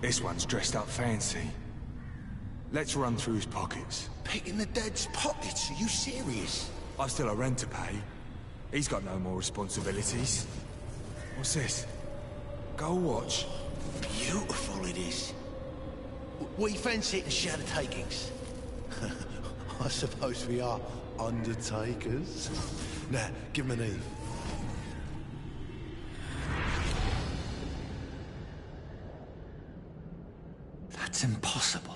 This one's dressed up fancy. Let's run through his pockets. Picking the dead's pockets? Are you serious? I've still a rent to pay. He's got no more responsibilities. What's this? Gold watch. Beautiful it is. We fancy it in shadow takings. I suppose we are undertakers. Now, give him an Eve. That's impossible.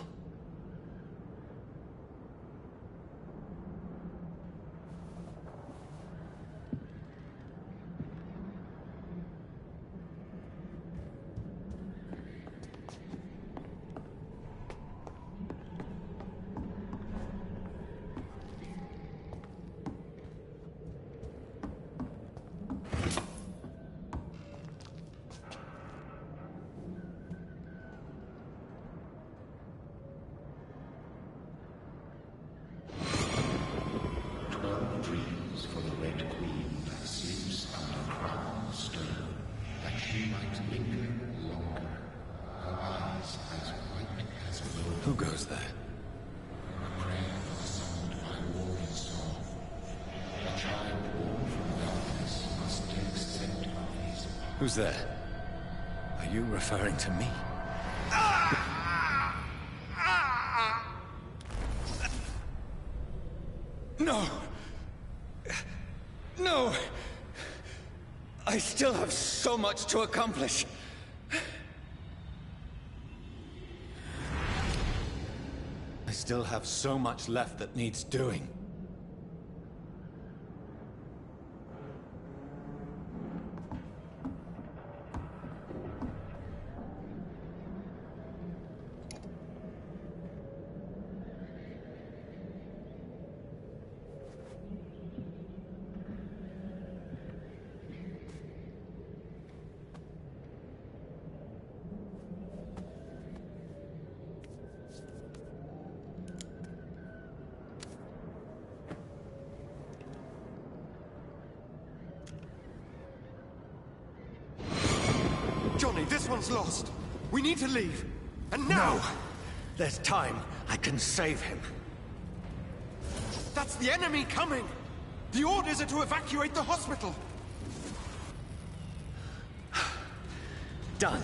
Who goes there? Who's there? Are you referring to me? No! No! I still have so much to accomplish. I still have so much left that needs doing. Johnny, this one's lost. We need to leave. And now! No! There's time. I can save him. That's the enemy coming! The orders are to evacuate the hospital! Done.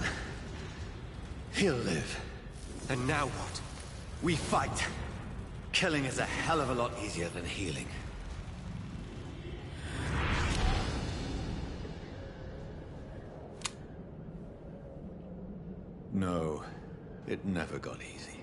He'll live. And now what? We fight. Killing is a hell of a lot easier than healing. No, it never got easy.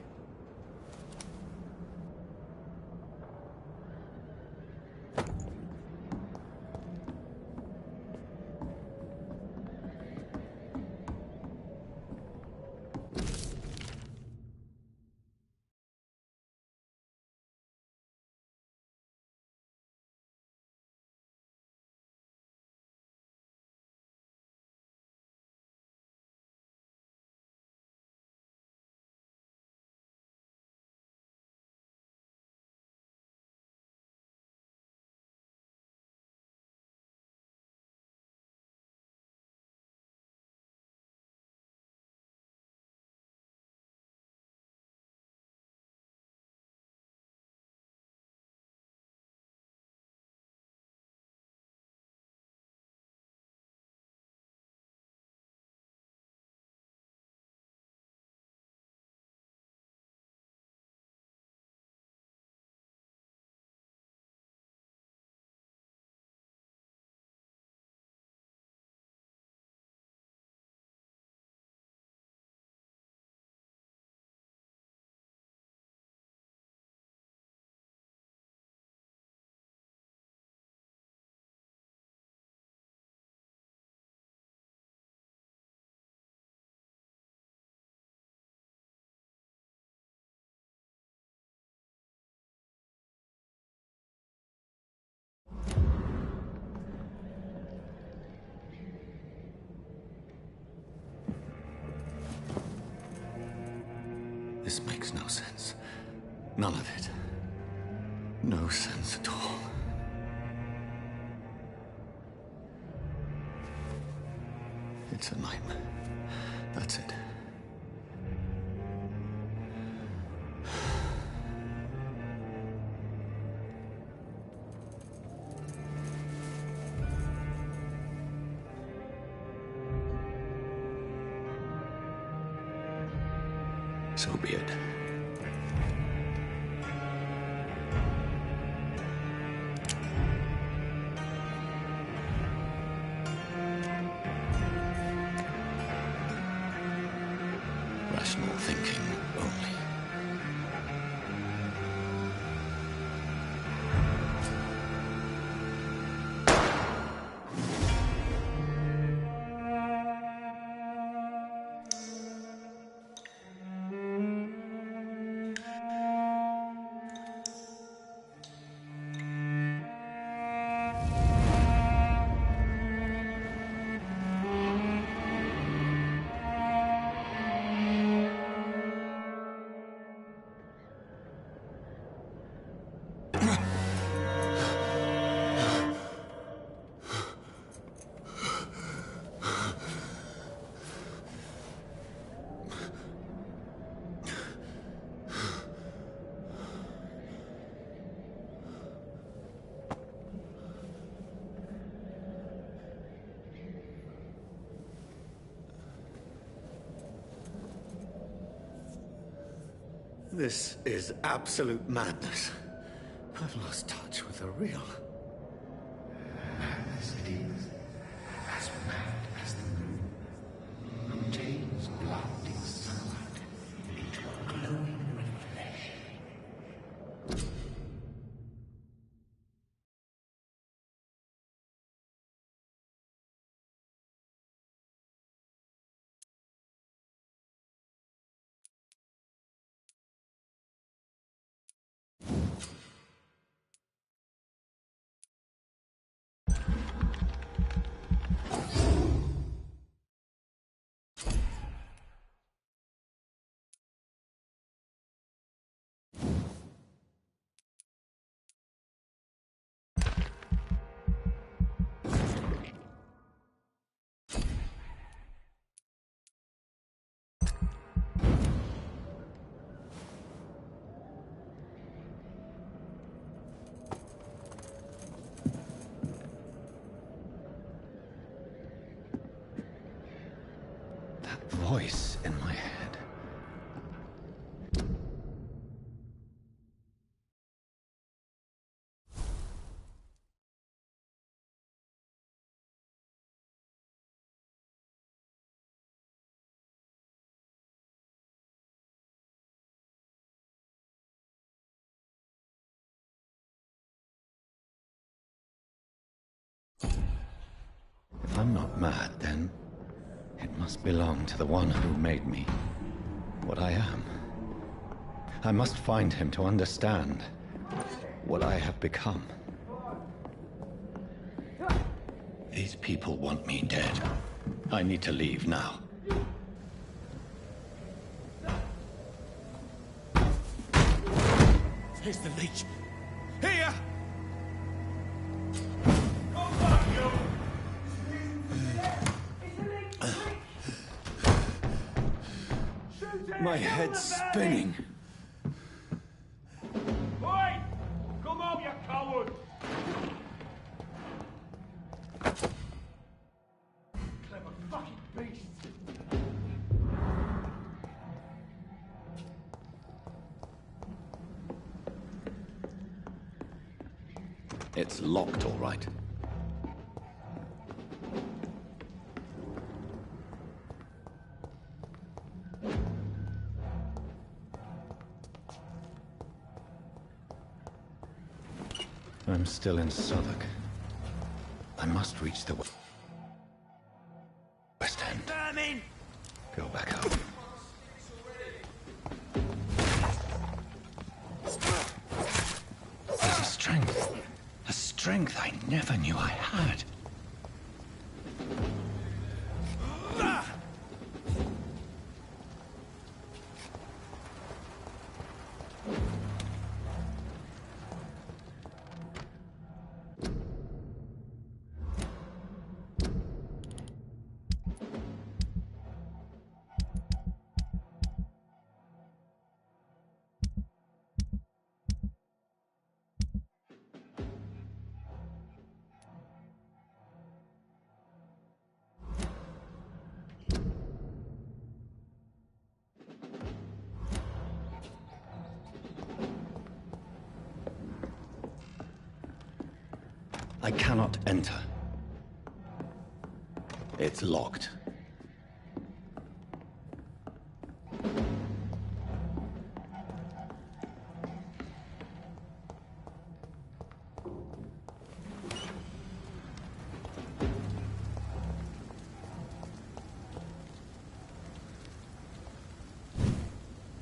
This makes no sense. None of it. No sense at all. It's a nightmare. That's it. So be it. Rational thinking only. This is absolute madness. I've lost touch with the real. Madness it is, as mad as the moon. Mountains blinding sunlight into a glowing reflection. Voice in my head. If I'm not mad, then it must belong to the one who made me what I am. I must find him to understand what I have become. These people want me dead. I need to leave now. Here's the leech. Here! My head's spinning. Oi! Come out, you coward! Clever fucking beast! It's locked, all right. I'm still in Southwark. I must reach the West End. Vermin! Go back home. There's a strength I never knew I had. I cannot enter. It's locked.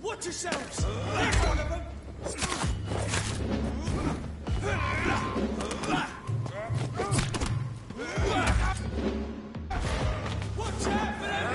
Watch yourselves! There's one of them! Watch out for them!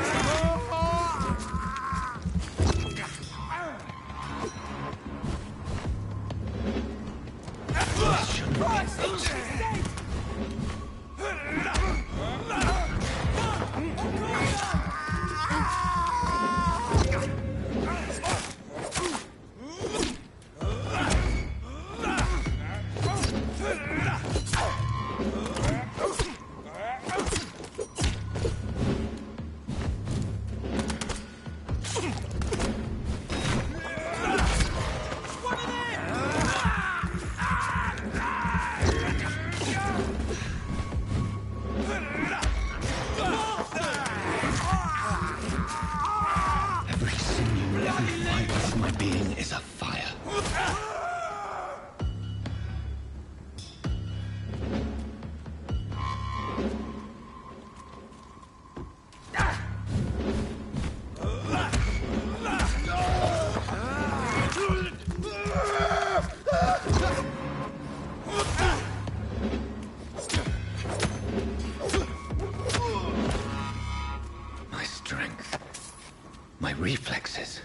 Reflexes.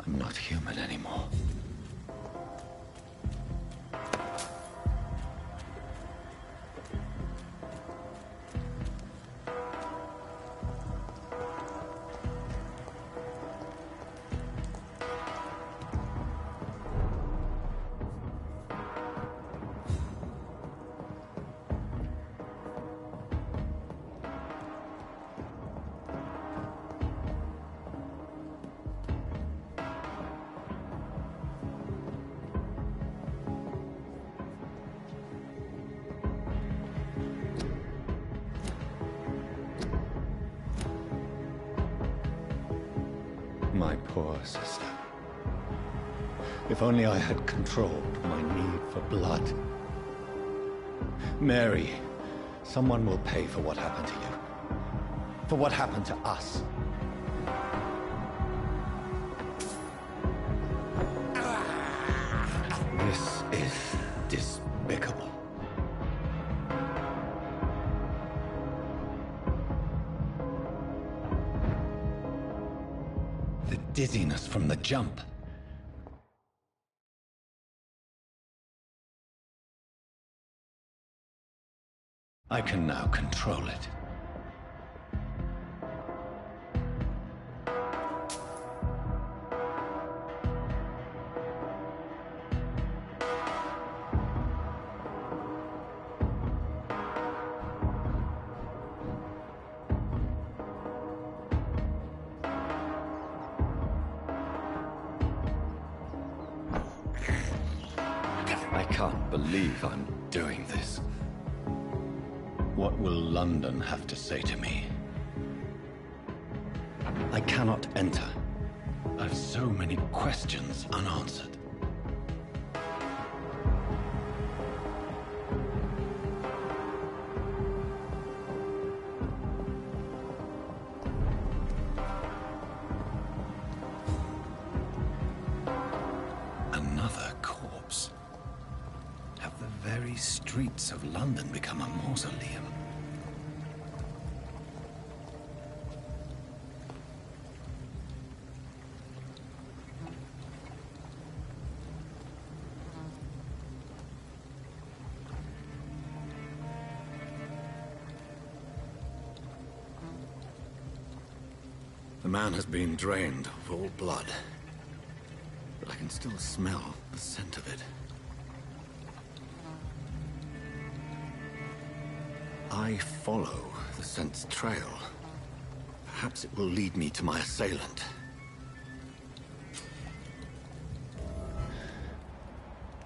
I'm not human anymore. My poor sister. If only I had controlled my need for blood. Mary, someone will pay for what happened to you. For what happened to us. This is despicable. The dizziness from the jump. I can now control it. I can't believe I'm doing this. What will London have to say to me? I cannot enter. I've so many questions unanswered. Another corpse. Have the very streets of London become a mausoleum? The man has been drained of all blood, but I can still smell the scent of it. I follow the scent's trail. Perhaps it will lead me to my assailant.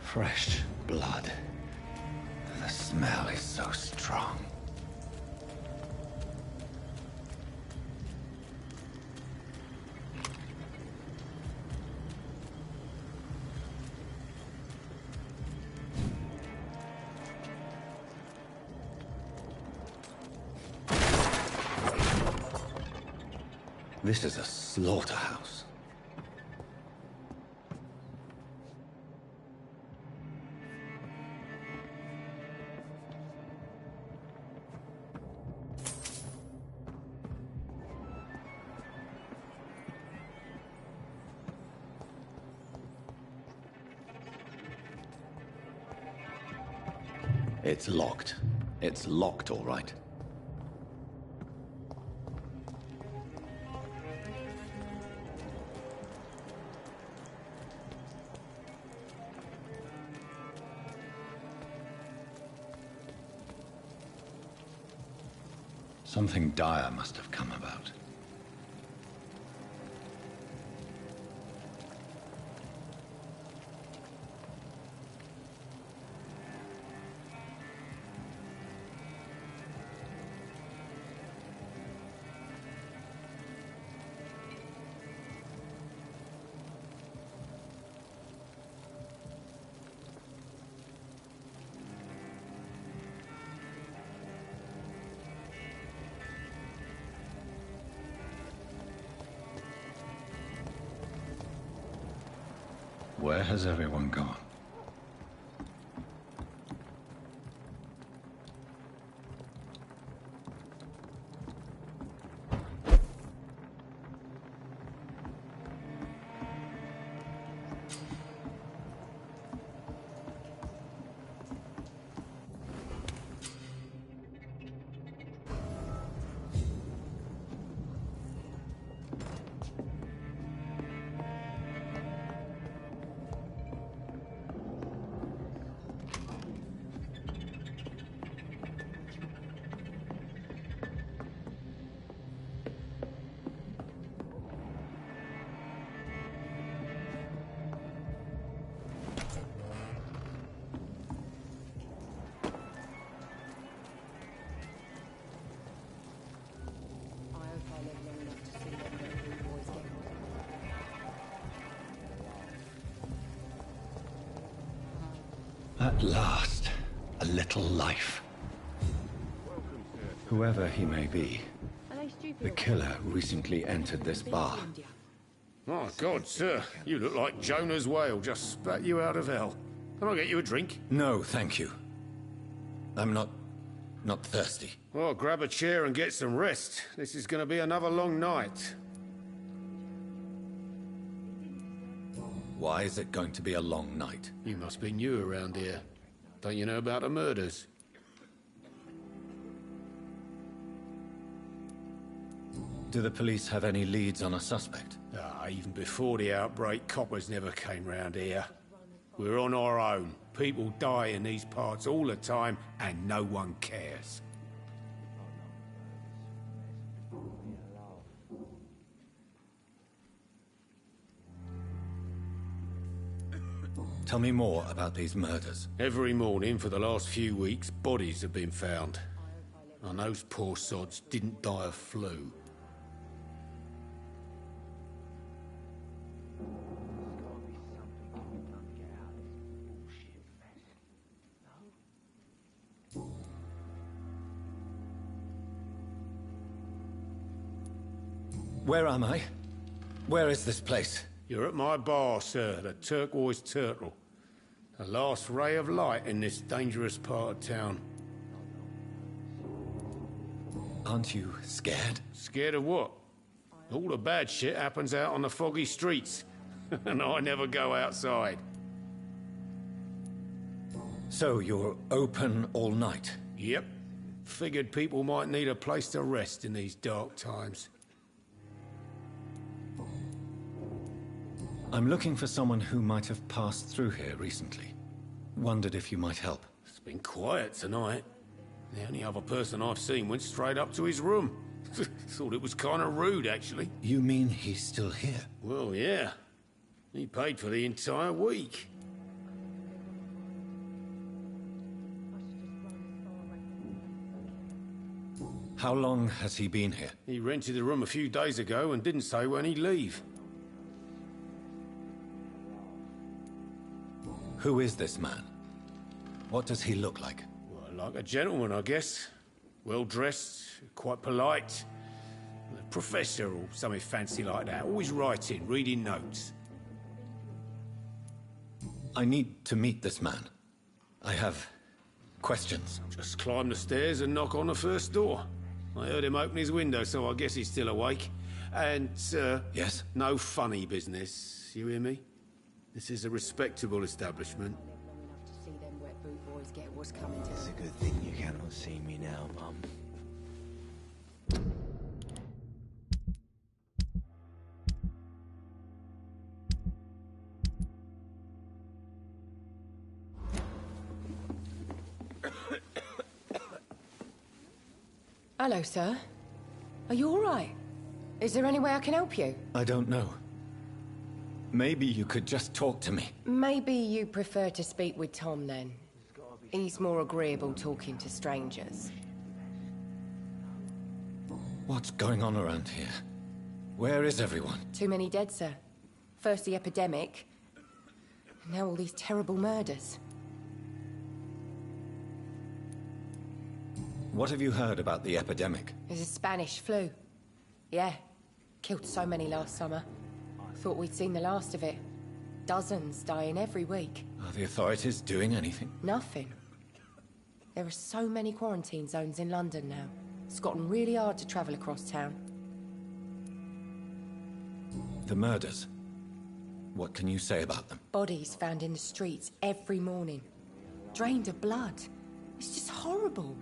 Fresh blood. smell is so strong. This is a slaughterhouse. It's locked. It's locked, all right. Something dire must have come about. Where has everyone gone? At last, a little life. Whoever he may be, the killer recently entered this bar. My God, sir, you look like Jonah's whale just spat you out of hell. Can I get you a drink? No, thank you. I'm not thirsty. Well, grab a chair and get some rest. This is going to be another long night. Why is it going to be a long night? You must be new around here. Don't you know about the murders? Do the police have any leads on a suspect? Even before the outbreak, coppers never came round here. We're on our own. People die in these parts all the time, and no one cares. Tell me more about these murders. Every morning for the last few weeks, bodies have been found. And those poor sods didn't die of flu. Where am I? Where is this place? You're at my bar, sir, the Turquoise Turtle. The last ray of light in this dangerous part of town. Aren't you scared? Scared of what? All the bad shit happens out on the foggy streets. And I never go outside. So you're open all night? Yep. Figured people might need a place to rest in these dark times. I'm looking for someone who might have passed through here recently. Wondered if you might help. It's been quiet tonight. The only other person I've seen went straight up to his room. Thought it was kind of rude, actually. You mean he's still here? Well, yeah. He paid for the entire week. How long has he been here? He rented the room a few days ago and didn't say when he'd leave. Who is this man? What does he look like? Well, like a gentleman, I guess. Well-dressed, quite polite. A professor or something fancy like that. Always writing, reading notes. I need to meet this man. I have questions. Just climb the stairs and knock on the first door. I heard him open his window, so I guess he's still awake. And, Yes? no funny business. You hear me? This is a respectable establishment. Enough to see them wet boot boys get what's coming to It's a them. good thing you cannot see me now, Mum. Hello, sir. Are you all right? Is there any way I can help you? I don't know. Maybe you could just talk to me. Maybe you prefer to speak with Tom, then. He's more agreeable talking to strangers. What's going on around here? Where is everyone? Too many dead, sir. First the epidemic, and now all these terrible murders. What have you heard about the epidemic? There's a Spanish flu. Yeah. Killed so many last summer. Thought we'd seen the last of it. Dozens dying every week. Are the authorities doing anything? Nothing. There are so many quarantine zones in London now. It's gotten really hard to travel across town. The murders. What can you say about them? Bodies found in the streets every morning. Drained of blood. It's just horrible.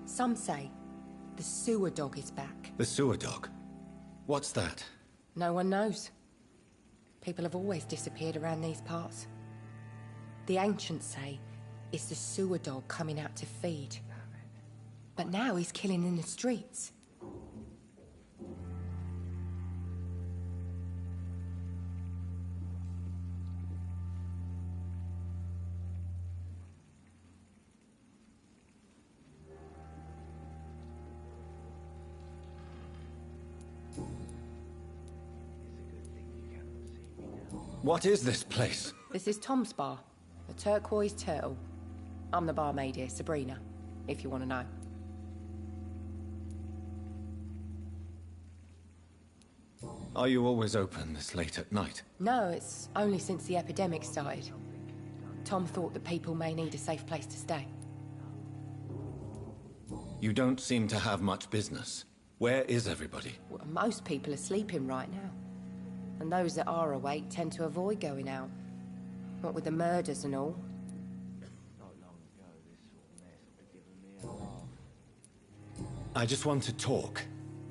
Some say the sewer dog is back. The sewer dog? What's that? No one knows. People have always disappeared around these parts. The ancients say it's the sewer dog coming out to feed. But now he's killing in the streets. What is this place? This is Tom's bar, the Turquoise Turtle. I'm the barmaid here, Sabrina, if you want to know. Are you always open this late at night? No, it's only since the epidemic started. Tom thought that people may need a safe place to stay. You don't seem to have much business. Where is everybody? Well, most people are sleeping right now. And those that are awake tend to avoid going out. What with the murders and all. I just want to talk.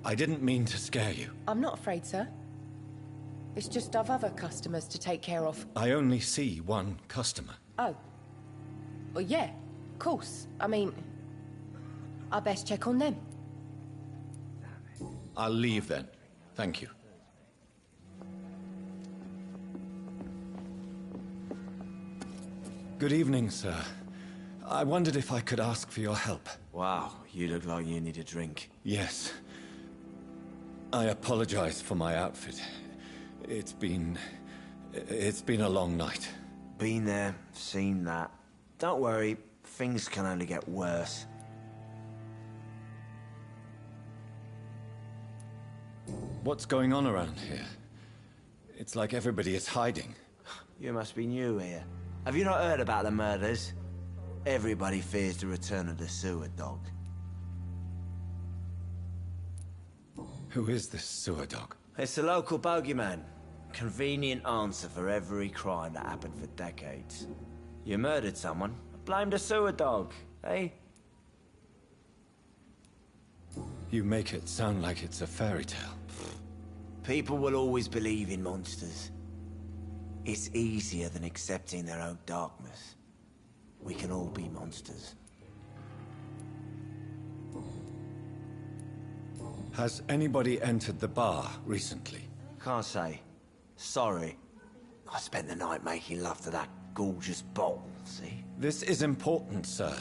I didn't mean to scare you. I'm not afraid, sir. It's just I've other customers to take care of. I only see one customer. Oh. Well, yeah, of course. I mean, I best check on them. I'll leave then. Thank you. Good evening, sir. I wondered if I could ask for your help. Wow, you look like you need a drink. Yes. I apologize for my outfit. It's been a long night. Been there, seen that. Don't worry, things can only get worse. What's going on around here? It's like everybody is hiding. You must be new here. Have you not heard about the murders? Everybody fears the return of the sewer dog. Who is this sewer dog? It's the local bogeyman. Convenient answer for every crime that happened for decades. You murdered someone, blame the sewer dog, eh? You make it sound like it's a fairy tale. People will always believe in monsters. It's easier than accepting their own darkness. We can all be monsters. Has anybody entered the bar recently? Can't say. Sorry. I spent the night making love to that gorgeous bottle, see? This is important, sir.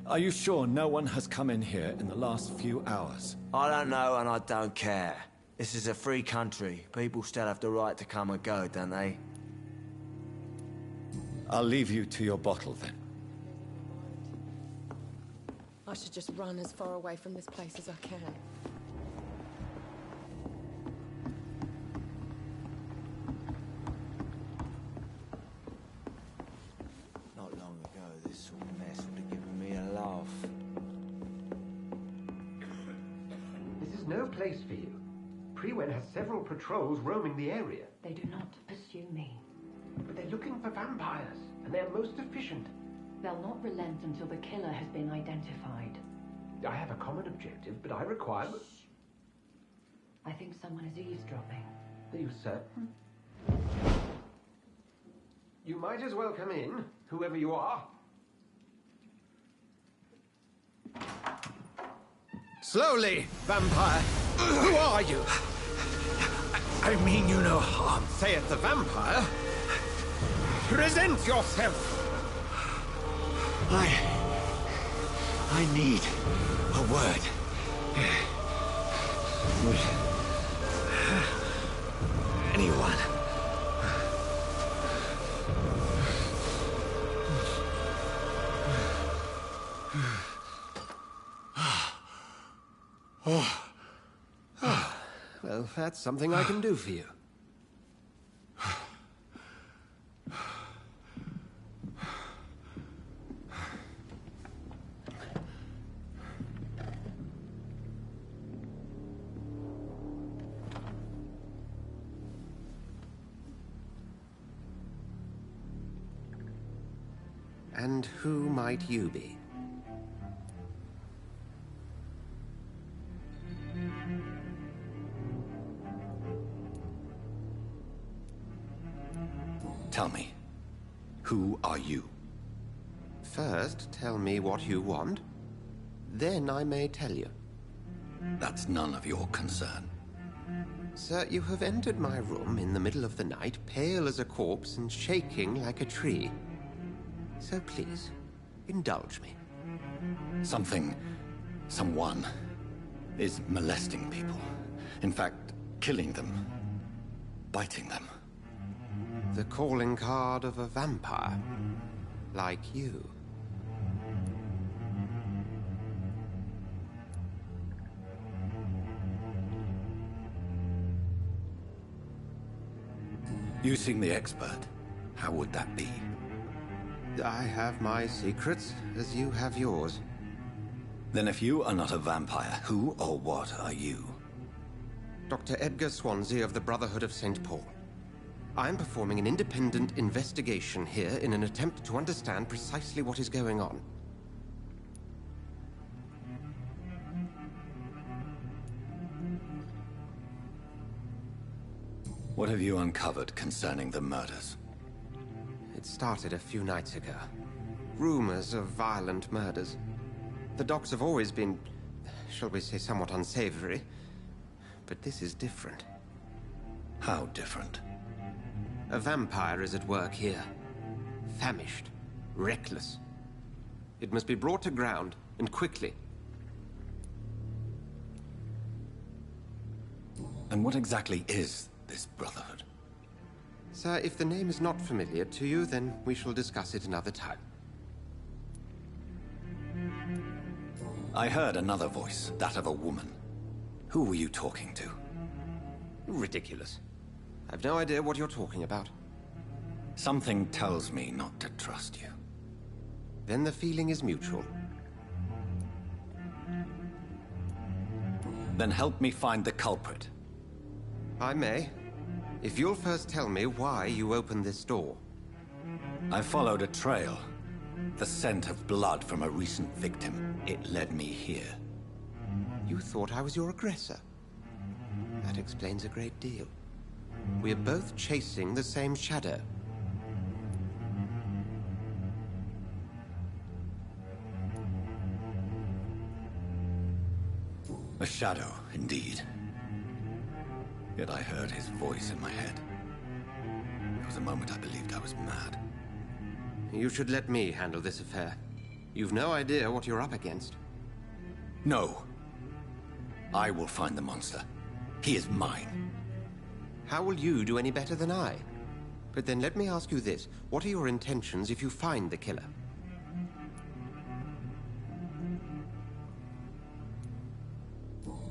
Are you sure no one has come in here in the last few hours? I don't know and I don't care. This is a free country. People still have the right to come and go, don't they? I'll leave you to your bottle then. I should just run as far away from this place as I can. Not long ago, this sort of mess would have given me a laugh. This is no place for you. Priwen has several patrols roaming the area. They do not pursue me. But they're looking for vampires, and they're most efficient. They'll not relent until the killer has been identified. I have a common objective, but I require... I think someone is eavesdropping. Are you certain? You might as well come in, whoever you are. Slowly, vampire. Who are you? I mean you no harm. Saith the vampire. Present yourself. I need a word. Would anyone? Well, that's something I can do for you. And who might you be? Tell me, who are you? First, tell me what you want. Then I may tell you. That's none of your concern. Sir, you have entered my room in the middle of the night, pale as a corpse and shaking like a tree. So please, indulge me. Someone is molesting people. In fact, killing them. Biting them. The calling card of a vampire. Like you. You seem the expert. How would that be? I have my secrets, as you have yours. Then if you are not a vampire, who or what are you? Dr. Edgar Swansea of the Brotherhood of St. Paul. I am performing an independent investigation here in an attempt to understand precisely what is going on. What have you uncovered concerning the murders? It started a few nights ago. Rumors of violent murders. The docs have always been, shall we say, somewhat unsavory. But this is different. How different? A vampire is at work here. Famished. Reckless. It must be brought to ground, and quickly. And what exactly is this Brotherhood? Sir, if the name is not familiar to you, then we shall discuss it another time. I heard another voice, that of a woman. Who were you talking to? Ridiculous. I've no idea what you're talking about. Something tells me not to trust you. Then the feeling is mutual. Then help me find the culprit. I may. If you'll first tell me why you opened this door. I followed a trail. The scent of blood from a recent victim. It led me here. You thought I was your aggressor. That explains a great deal. We are both chasing the same shadow. A shadow, indeed. Yet I heard his voice in my head. There was a moment I believed I was mad. You should let me handle this affair. You've no idea what you're up against. No. I will find the monster. He is mine. How will you do any better than I? But then let me ask you this. What are your intentions if you find the killer?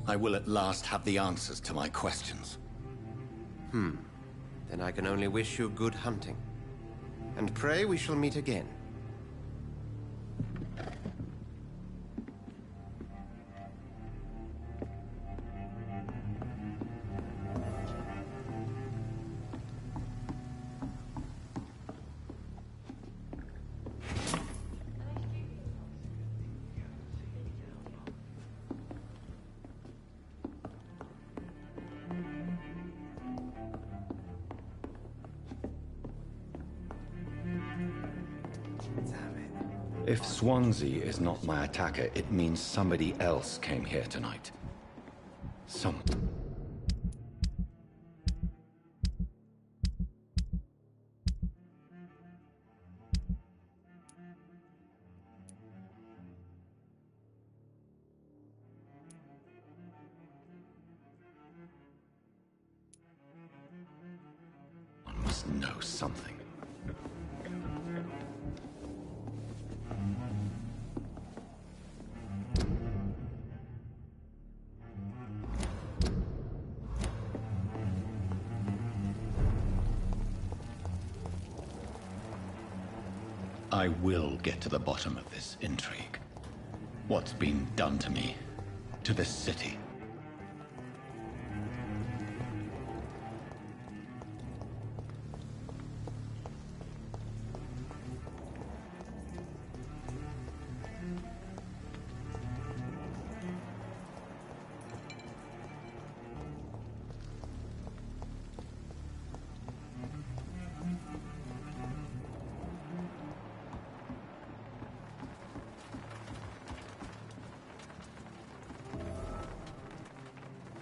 I will at last have the answers to my questions. Then I can only wish you good hunting. And pray we shall meet again. If Swansea is not my attacker, it means somebody else came here tonight. One must know something. I will get to the bottom of this intrigue. What's been done to me, to this city.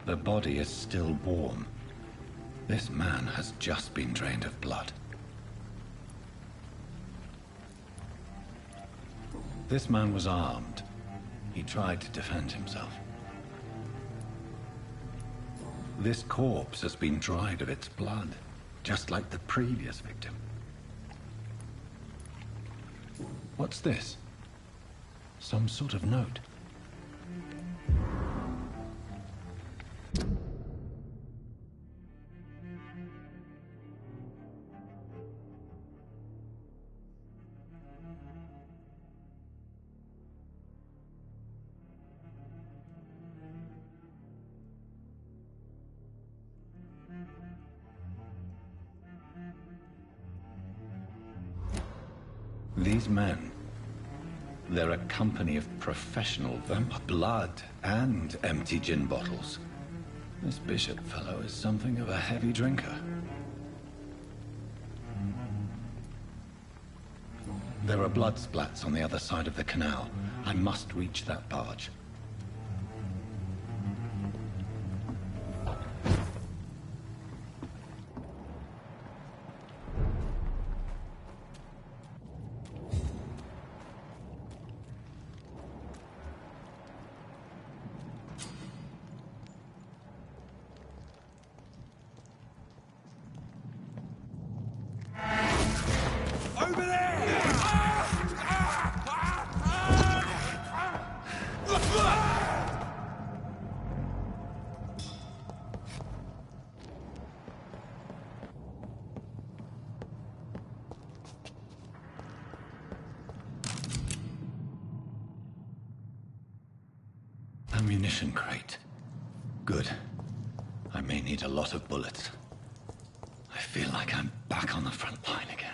The body is still warm. This man has just been drained of blood. This man was armed. He tried to defend himself. This corpse has been dried of its blood, just like the previous victim. What's this? Some sort of note. These men, they're a company of professional vampire blood and empty gin bottles. This bishop fellow is something of a heavy drinker. There are blood splats on the other side of the canal. I must reach that barge. Ammunition crate. Good. I may need a lot of bullets. I feel like I'm back on the front line again.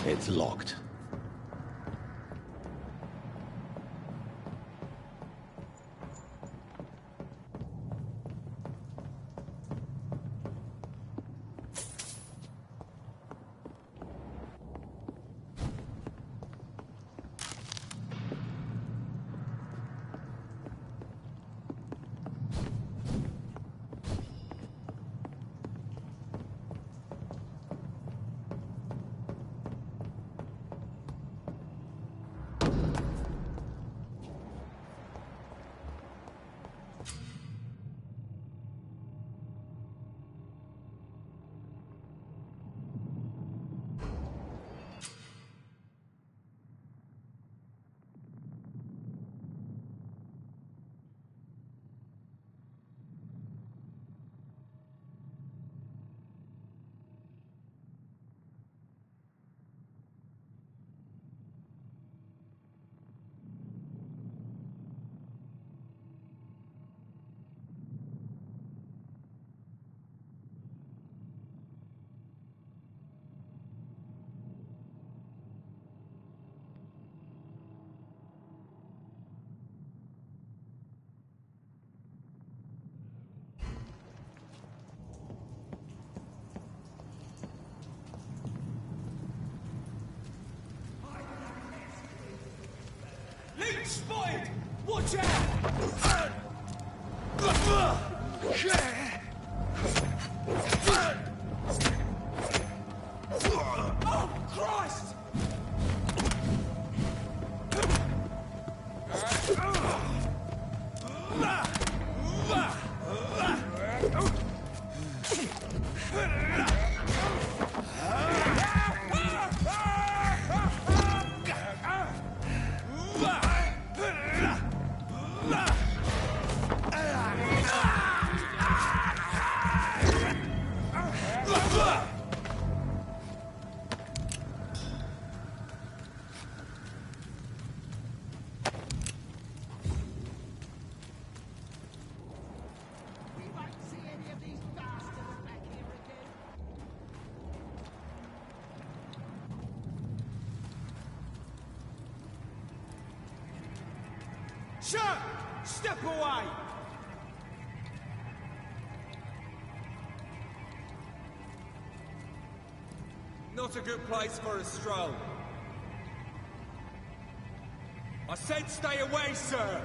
It's locked. Spotted! Watch out! Oh, Christ! Shut! Step away! Not a good place for a stroll. I said stay away, sir!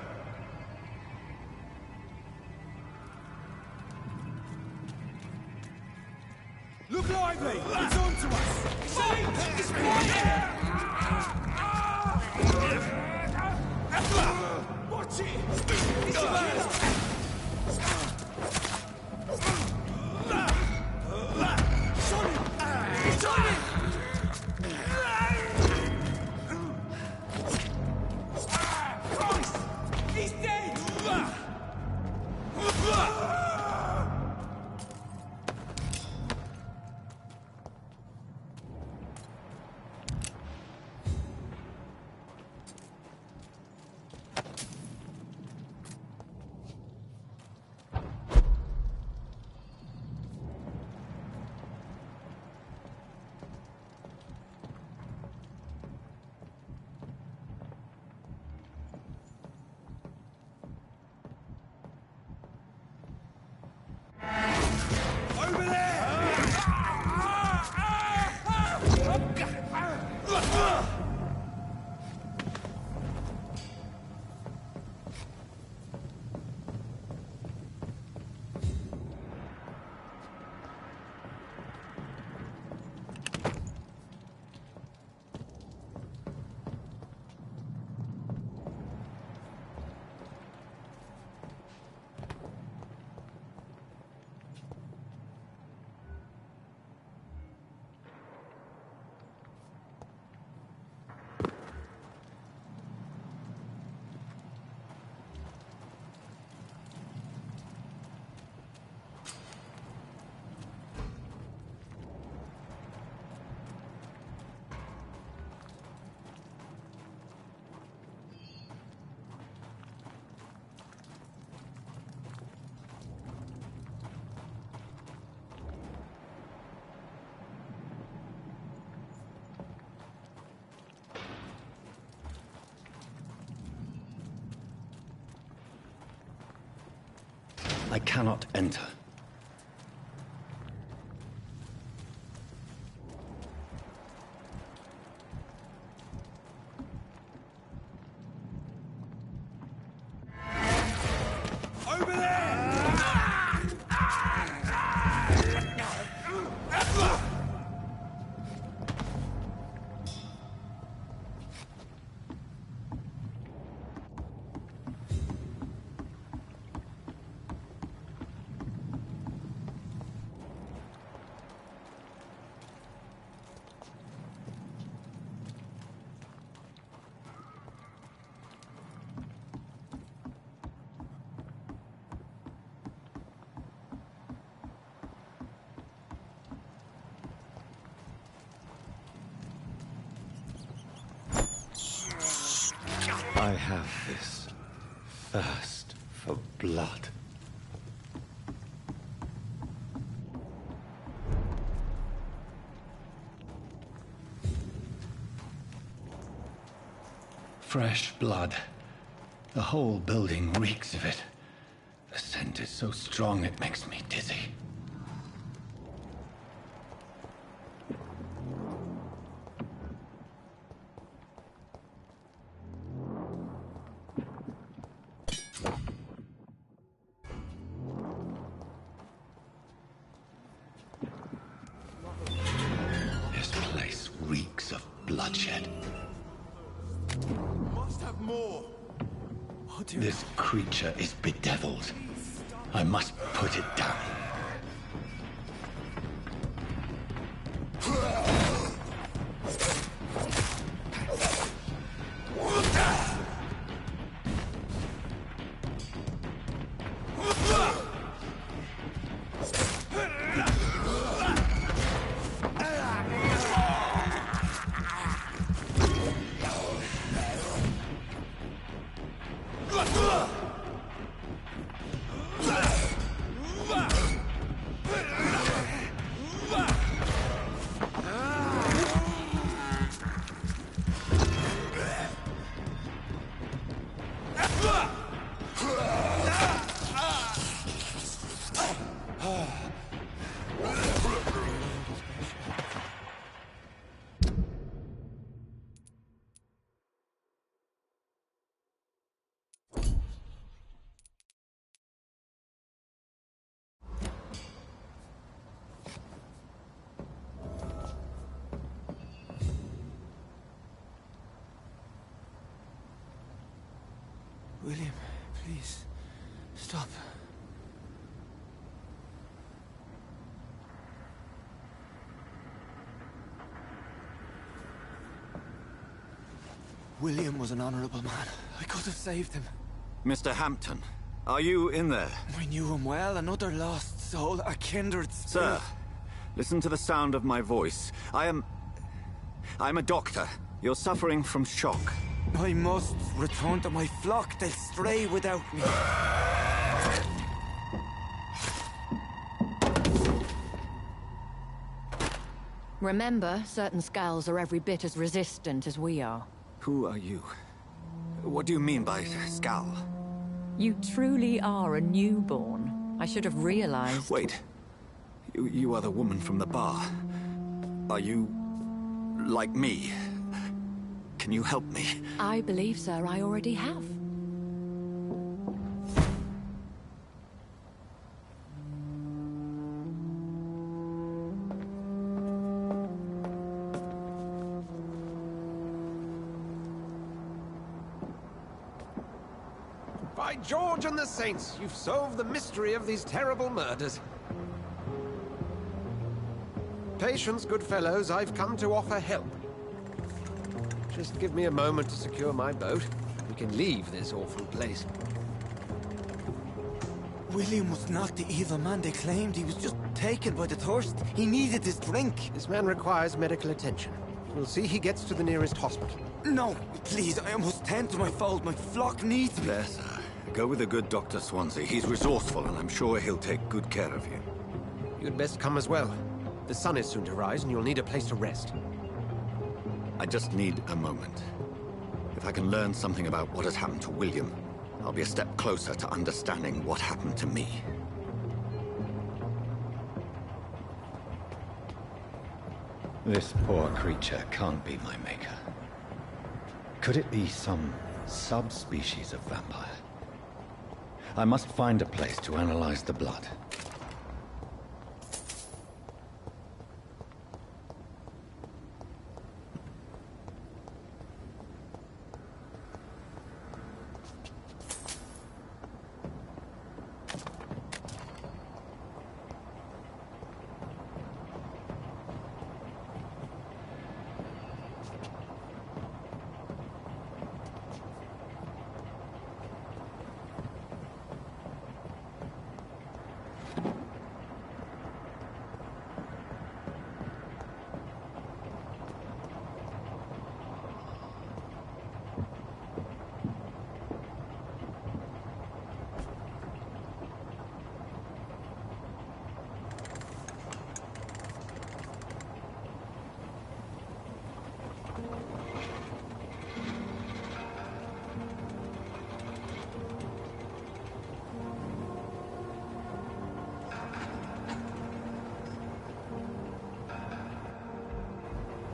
Look lively! It's on to us! See? It's quiet! Watch it! It's a killer! Shot him! Shot him! Christ! He's dead! Over there! I cannot enter. Over there! I have this thirst for blood. Fresh blood. The whole building reeks of it. The scent is so strong it makes me dizzy. This place reeks of bloodshed. Must have more. This creature is bedeviled. I must put it down. William, please, stop. William was an honorable man. I could have saved him. Mr. Hampton, are you in there? I knew him well, another lost soul, a kindred spirit. Sir, listen to the sound of my voice. I'm a doctor. You're suffering from shock. I must return to my flock. They'll stray without me. Remember, certain skulls are every bit as resistant as we are. Who are you? What do you mean by Skal? You truly are a newborn. I should have realized. Wait. You are the woman from the bar. Are you... like me? Can you help me? I believe, sir, I already have. By George and the Saints, you've solved the mystery of these terrible murders. Patience, good fellows, I've come to offer help. Just give me a moment to secure my boat. We can leave this awful place. William was not the evil man they claimed. He was just taken by the thirst. He needed this drink. This man requires medical attention. We'll see he gets to the nearest hospital. No, please, I must tend to my fold. My flock needs me. There, sir. Go with the good Dr. Swansea. He's resourceful, and I'm sure he'll take good care of you. You'd best come as well. The sun is soon to rise, and you'll need a place to rest. I just need a moment. If I can learn something about what has happened to William, I'll be a step closer to understanding what happened to me. This poor creature can't be my maker. Could it be some subspecies of vampire? I must find a place to analyze the blood.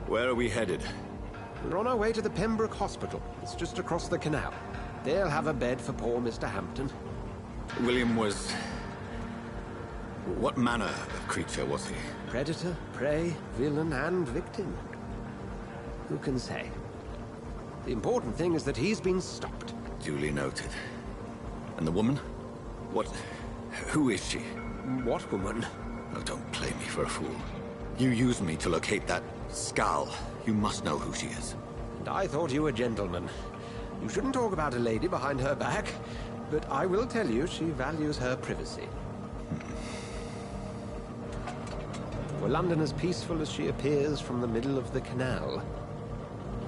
Where are we headed? We're on our way to the Pembroke Hospital. It's just across the canal. They'll have a bed for poor Mr. Hampton. William was... What manner of creature was he? Predator, prey, villain, and victim. Who can say? The important thing is that he's been stopped. Duly noted. And the woman? What... Who is she? What woman? Oh, don't play me for a fool. You used me to locate that skull. You must know who she is. And I thought you a gentleman. You shouldn't talk about a lady behind her back, but I will tell you she values her privacy. Were London as peaceful as she appears from the middle of the canal?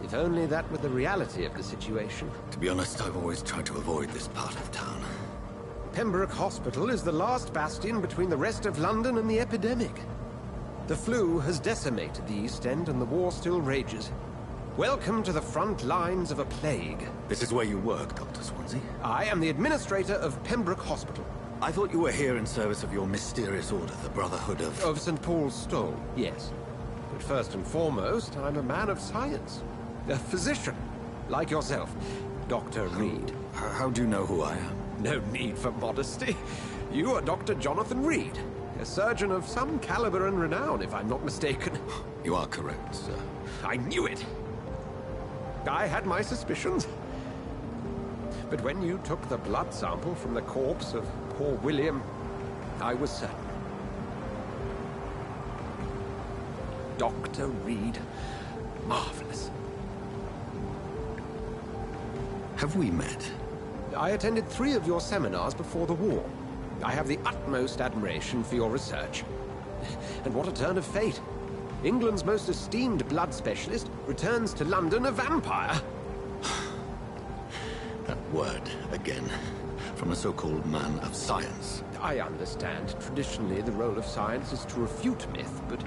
If only that were the reality of the situation. To be honest, I've always tried to avoid this part of town. Pembroke Hospital is the last bastion between the rest of London and the epidemic. The flu has decimated the East End and the war still rages. Welcome to the front lines of a plague. This is where you work, Dr. Swansea? I am the administrator of Pembroke Hospital. I thought you were here in service of your mysterious order, the Brotherhood of... Of St. Paul's Stole, yes. But first and foremost, I'm a man of science. A physician, like yourself, Dr. Reed. How do you know who I am? No need for modesty. You are Dr. Jonathan Reed, a surgeon of some caliber and renown, if I'm not mistaken. You are correct, sir. I knew it! I had my suspicions. But when you took the blood sample from the corpse of poor William, I was certain. Dr. Reed. Marvelous. Have we met? I attended 3 of your seminars before the war. I have the utmost admiration for your research. And what a turn of fate. England's most esteemed blood specialist returns to London a vampire. That word, again. From a so-called man of science. I understand. Traditionally, the role of science is to refute myth, but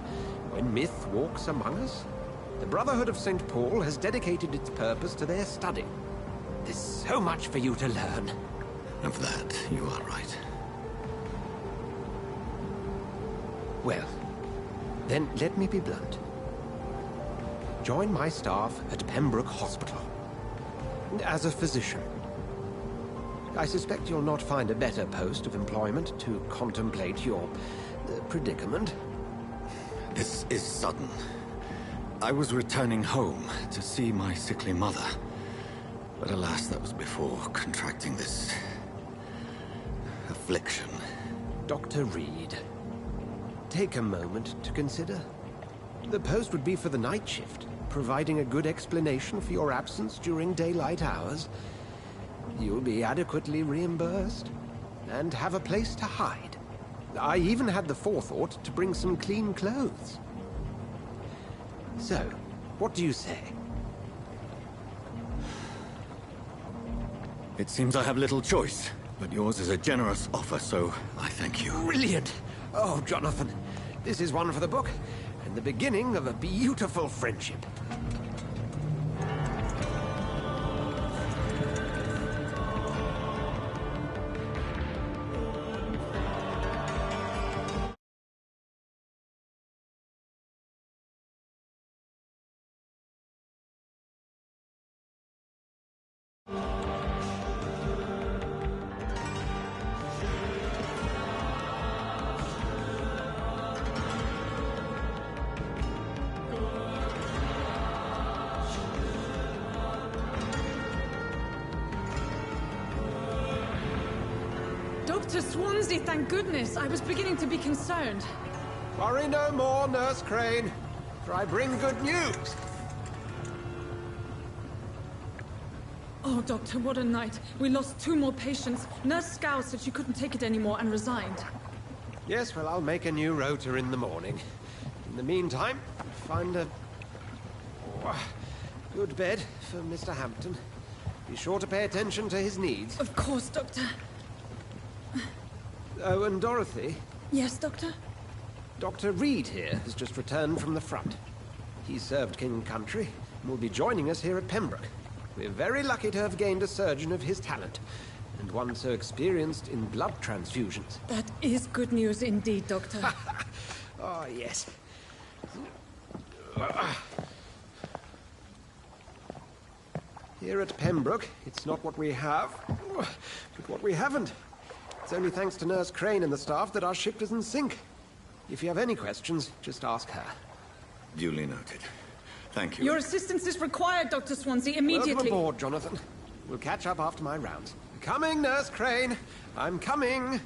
when myth walks among us, the Brotherhood of St. Paul has dedicated its purpose to their study. There's so much for you to learn. Of that, you are right. Well, then let me be blunt. Join my staff at Pembroke Hospital. As a physician. I suspect you'll not find a better post of employment to contemplate your predicament. This is sudden. I was returning home to see my sickly mother. But alas, that was before contracting this... affliction. Dr. Reed, take a moment to consider. The post would be for the night shift, providing a good explanation for your absence during daylight hours. You'll be adequately reimbursed, and have a place to hide. I even had the forethought to bring some clean clothes. So, what do you say? It seems I have little choice, but yours is a generous offer, so I thank you. Brilliant! Oh, Jonathan, this is one for the book, and the beginning of a beautiful friendship. Dr. Swansea, thank goodness. I was beginning to be concerned. Worry no more, Nurse Crane, for I bring good news. Oh, Doctor, what a night. We lost 2 more patients. Nurse Scow said she couldn't take it anymore and resigned. Yes, well, I'll make a new rota in the morning. In the meantime, find a good bed for Mr. Hampton. Be sure to pay attention to his needs. Of course, Doctor. Oh, and Dorothy? Yes, Doctor? Dr. Reed here has just returned from the front. He served King and Country and will be joining us here at Pembroke. We're very lucky to have gained a surgeon of his talent, and one so experienced in blood transfusions. That is good news indeed, Doctor. Oh, yes. Here at Pembroke, it's not what we have, but what we haven't. It's only thanks to Nurse Crane and the staff that our ship doesn't sink. If you have any questions, just ask her. Duly noted. Thank you. Your assistance is required, Dr. Swansea, immediately. Welcome aboard, Jonathan. We'll catch up after my rounds. Coming, Nurse Crane. I'm coming.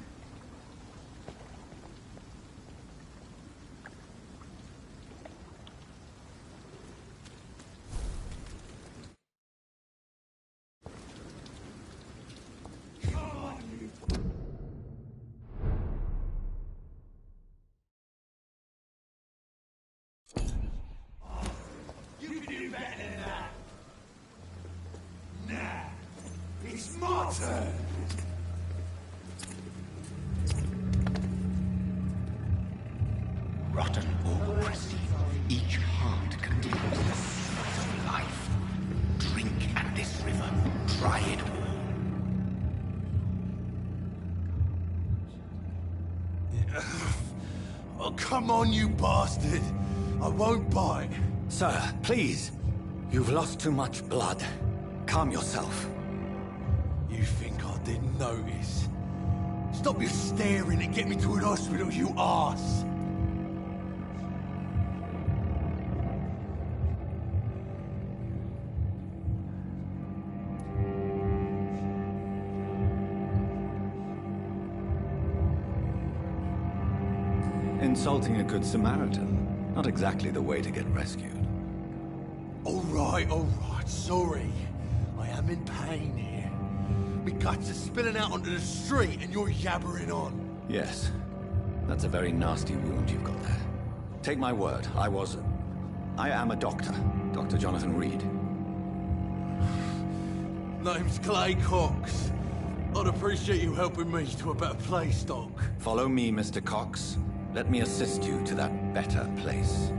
Rotten bureaucracy. Each heart contains the seeds of life. Drink at this river. Try it all. Oh, come on, you bastard! I won't bite. Sir, please. You've lost too much blood. Calm yourself. You think I didn't notice? Stop your staring and get me to an hospital, you arse! Insulting a good Samaritan. Not exactly the way to get rescued. All right, sorry. I am in pain here. My guts are spilling out onto the street and you're yabbering on. Yes. That's a very nasty wound you've got there. Take my word, I am a doctor. Dr. Jonathan Reed. Name's Clay Cox. I'd appreciate you helping me to a better place, Doc. Follow me, Mr. Cox. Let me assist you to that better place.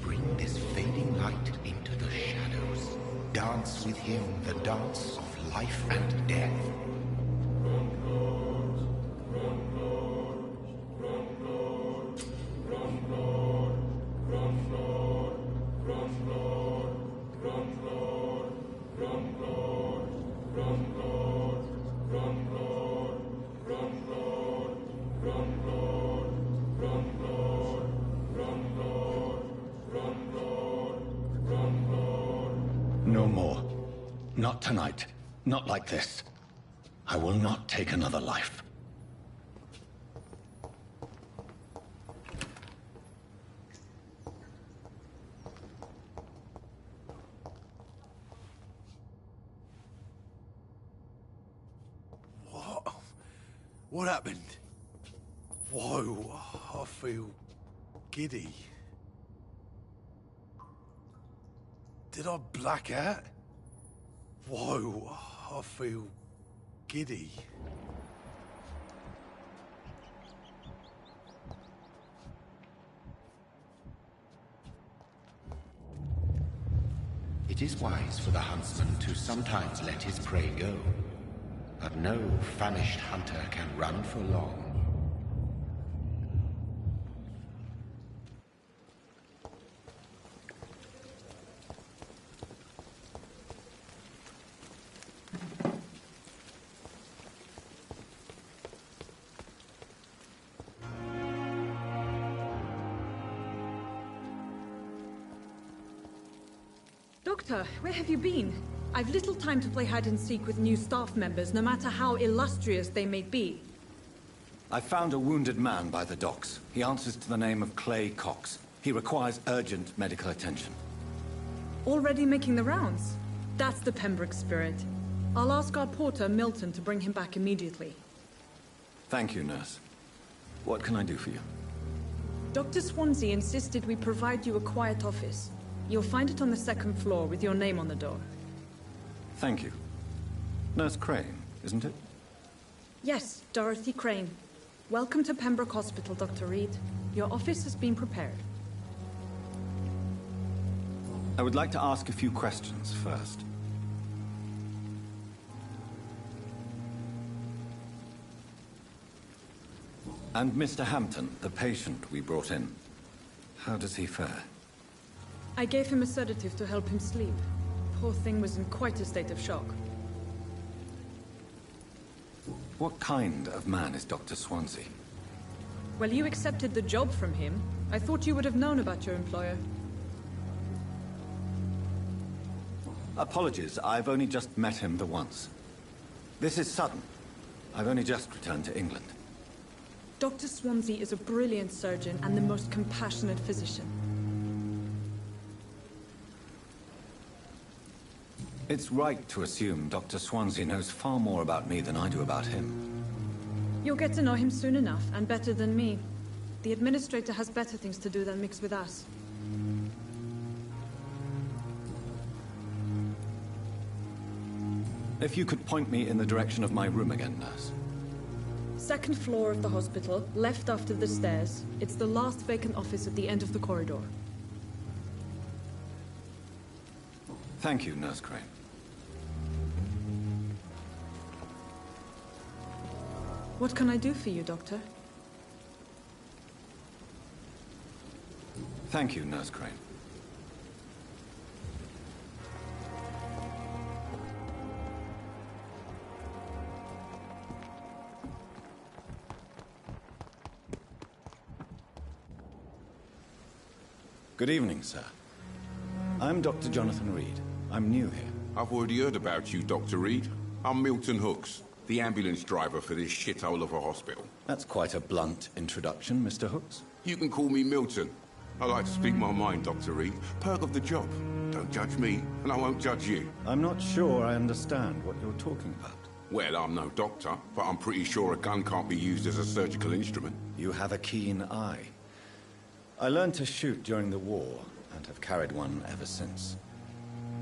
Bring this fading light into the shadows. Dance with him the dance of life and death. No more. Not tonight. Not like this. I will not take another life. What? What happened? Whoa, I feel giddy. Did I black out? Whoa, I feel giddy. It is wise for the huntsman to sometimes let his prey go, but no famished hunter can run for long. Doctor, where have you been? I've little time to play hide and seek with new staff members, no matter how illustrious they may be. I found a wounded man by the docks. He answers to the name of Clay Cox. He requires urgent medical attention. Already making the rounds? That's the Pembroke spirit. I'll ask our porter, Milton, to bring him back immediately. Thank you, nurse. What can I do for you? Dr. Swansea insisted we provide you a quiet office. You'll find it on the second floor with your name on the door. Thank you. Nurse Crane, isn't it? Yes, Dorothy Crane. Welcome to Pembroke Hospital, Dr. Reed. Your office has been prepared. I would like to ask a few questions first. And Mr. Hampton, the patient we brought in, how does he fare? I gave him a sedative to help him sleep. Poor thing was in quite a state of shock. What kind of man is Dr. Swansea? Well, you accepted the job from him. I thought you would have known about your employer. Apologies, I've only just met him the once. This is sudden. I've only just returned to England. Dr. Swansea is a brilliant surgeon and the most compassionate physician. It's right to assume Dr. Swansea knows far more about me than I do about him. You'll get to know him soon enough, and better than me. The administrator has better things to do than mix with us. If you could point me in the direction of my room again, nurse. Second floor of the hospital, left after the stairs. It's the last vacant office at the end of the corridor. Thank you, Nurse Crane. What can I do for you, Doctor? Thank you, Nurse Crane. Good evening, sir. I'm Dr. Jonathan Reed. I'm new here. I've already heard about you, Dr. Reed. I'm Milton Hooks, the ambulance driver for this shithole of a hospital. That's quite a blunt introduction, Mr. Hooks. You can call me Milton. I like to speak my mind, Dr. Reed. Perk of the job. Don't judge me, and I won't judge you. I'm not sure I understand what you're talking about. Well, I'm no doctor, but I'm pretty sure a gun can't be used as a surgical instrument. You have a keen eye. I learned to shoot during the war, and have carried one ever since.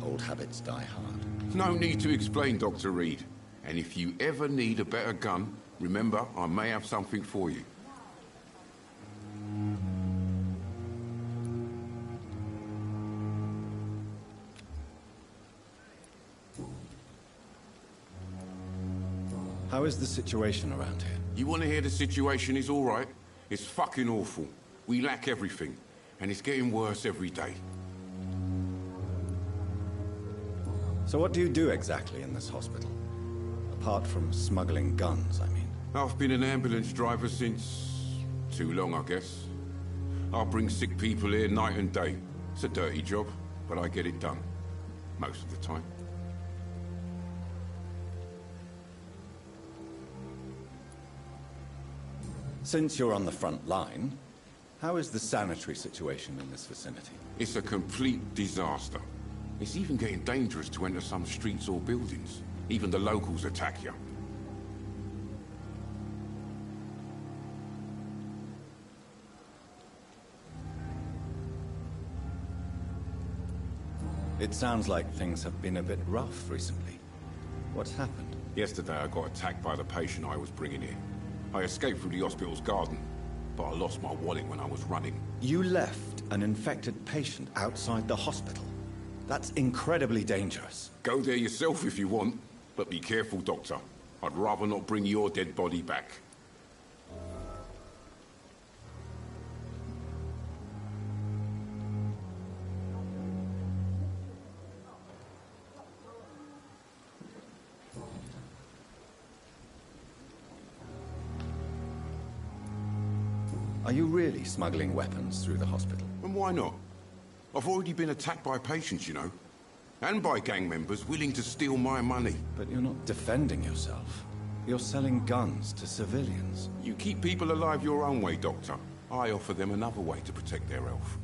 Old habits die hard. No need to explain, Dr. Reed. And if you ever need a better gun, remember, I may have something for you. How is the situation around here? You want to hear the situation is all right? It's fucking awful. We lack everything, and it's getting worse every day. So what do you do exactly in this hospital? Apart from smuggling guns, I mean. I've been an ambulance driver since... too long, I guess. I bring sick people here night and day. It's a dirty job, but I get it done. Most of the time. Since you're on the front line, how is the sanitary situation in this vicinity? It's a complete disaster. It's even getting dangerous to enter some streets or buildings. Even the locals attack you. It sounds like things have been a bit rough recently. What's happened? Yesterday I got attacked by the patient I was bringing in. I escaped through the hospital's garden, but I lost my wallet when I was running. You left an infected patient outside the hospital? That's incredibly dangerous. Go there yourself if you want, but be careful, Doctor. I'd rather not bring your dead body back. Are you really smuggling weapons through the hospital? And why not? I've already been attacked by patients, you know. And by gang members willing to steal my money. But you're not defending yourself. You're selling guns to civilians. You keep people alive your own way, Doctor. I offer them another way to protect their health.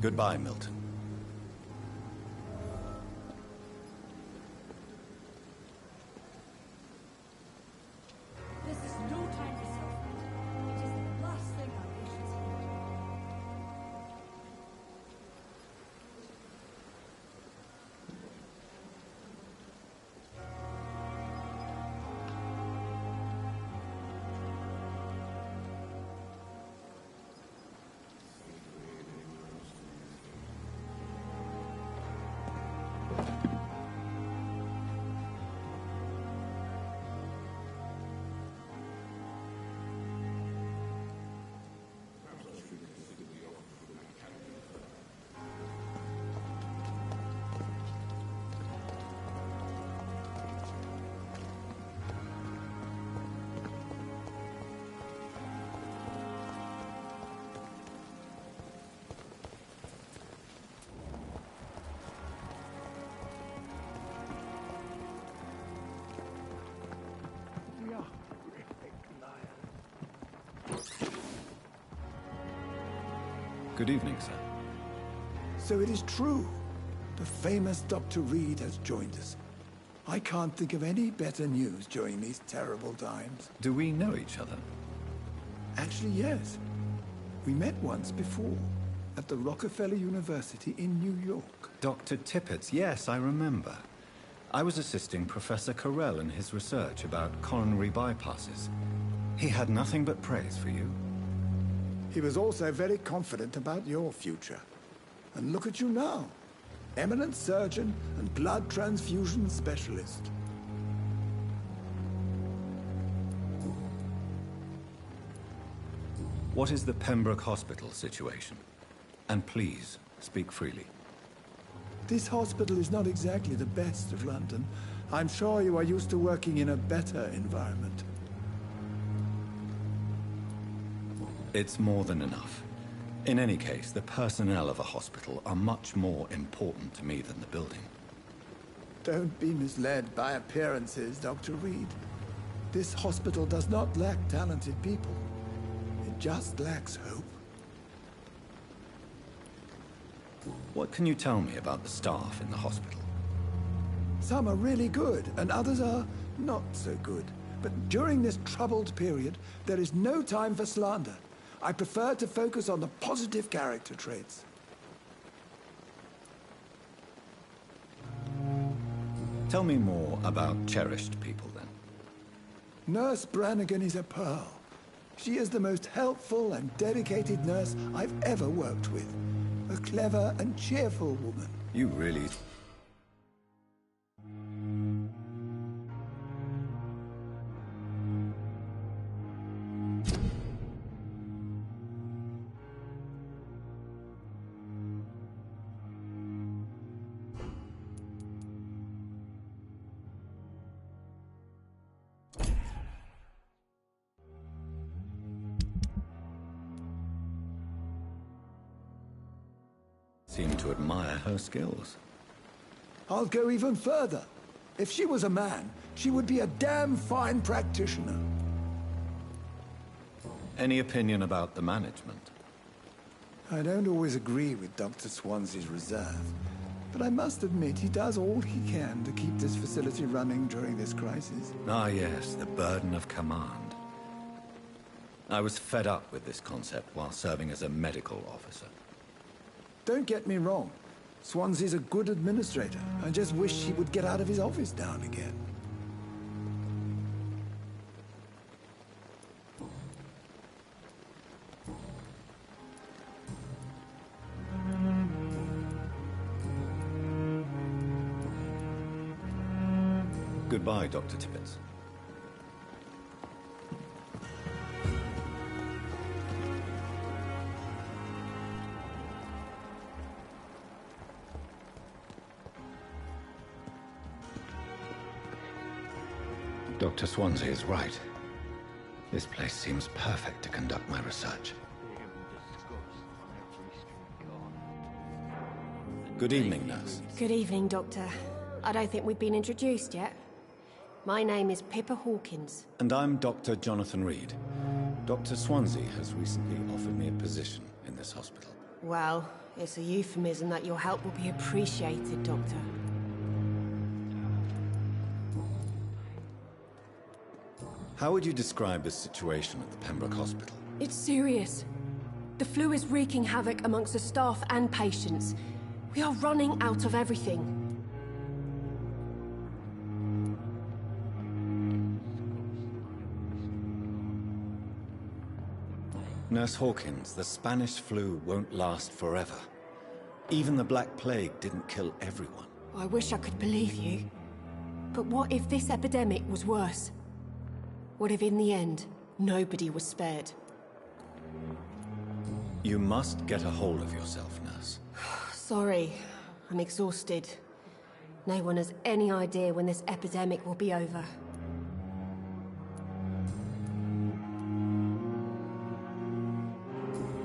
Goodbye, Milton. This is no time for self-pity. It is the last thing our patients need. Good evening, sir. So it is true. The famous Dr. Reed has joined us. I can't think of any better news during these terrible times. Do we know each other? Actually, yes. We met once before, at the Rockefeller University in New York. Dr. Tippett's, yes, I remember. I was assisting Professor Carell in his research about coronary bypasses. He had nothing but praise for you. He was also very confident about your future. And look at you now. Eminent surgeon and blood transfusion specialist. What is the Pembroke Hospital situation? And please, speak freely. This hospital is not exactly the best of London. I'm sure you are used to working in a better environment. It's more than enough. In any case, the personnel of a hospital are much more important to me than the building. Don't be misled by appearances, Dr. Reed. This hospital does not lack talented people. It just lacks hope. What can you tell me about the staff in the hospital? Some are really good, and others are not so good. But during this troubled period, there is no time for slander. I prefer to focus on the positive character traits. Tell me more about cherished people, then. Nurse Brannigan is a pearl. She is the most helpful and dedicated nurse I've ever worked with. A clever and cheerful woman. You really... seem to admire her skills. I'll go even further. If she was a man, she would be a damn fine practitioner. Any opinion about the management? I don't always agree with Dr. Swansea's reserve, but I must admit he does all he can to keep this facility running during this crisis. Ah, yes, the burden of command. I was fed up with this concept while serving as a medical officer. Don't get me wrong. Swansea's a good administrator. I just wish he would get out of his office now and again. Goodbye, Dr. Tippett. Dr. Swansea is right. This place seems perfect to conduct my research. Good evening, nurse. Good evening, Doctor. I don't think we've been introduced yet. My name is Pippa Hawkins. And I'm Dr. Jonathan Reed. Dr. Swansea has recently offered me a position in this hospital. Well, it's a euphemism that your help will be appreciated, Doctor. How would you describe the situation at the Pembroke Hospital? It's serious. The flu is wreaking havoc amongst the staff and patients. We are running out of everything. Nurse Hawkins, the Spanish flu won't last forever. Even the Black Plague didn't kill everyone. I wish I could believe you. But what if this epidemic was worse? What if in the end, nobody was spared? You must get a hold of yourself, nurse. Sorry, I'm exhausted. No one has any idea when this epidemic will be over.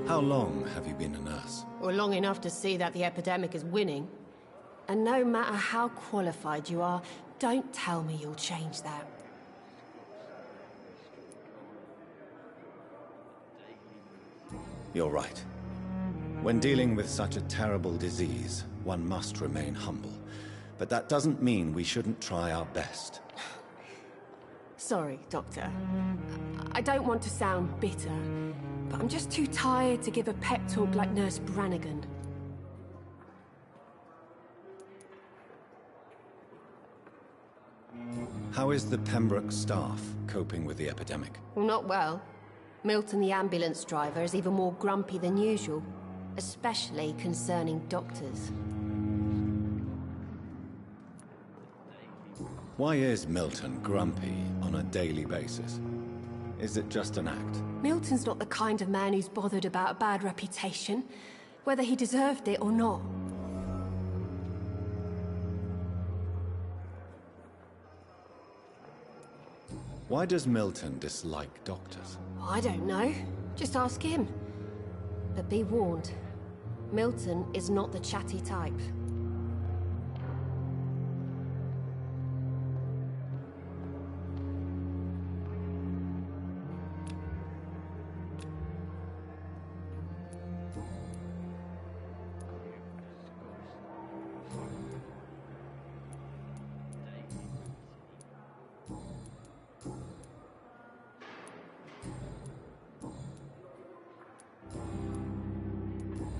How long have you been a nurse? Well, long enough to see that the epidemic is winning. And no matter how qualified you are, don't tell me you'll change that. You're right. When dealing with such a terrible disease, one must remain humble. But that doesn't mean we shouldn't try our best. Sorry, Doctor. I don't want to sound bitter, but I'm just too tired to give a pep talk like Nurse Brannigan. How is the Pembroke staff coping with the epidemic? Well, not well. Milton, the ambulance driver, is even more grumpy than usual, especially concerning doctors. Why is Milton grumpy on a daily basis? Is it just an act? Milton's not the kind of man who's bothered about a bad reputation, whether he deserved it or not. Why does Milton dislike doctors? I don't know. Just ask him. But be warned, Milton is not the chatty type.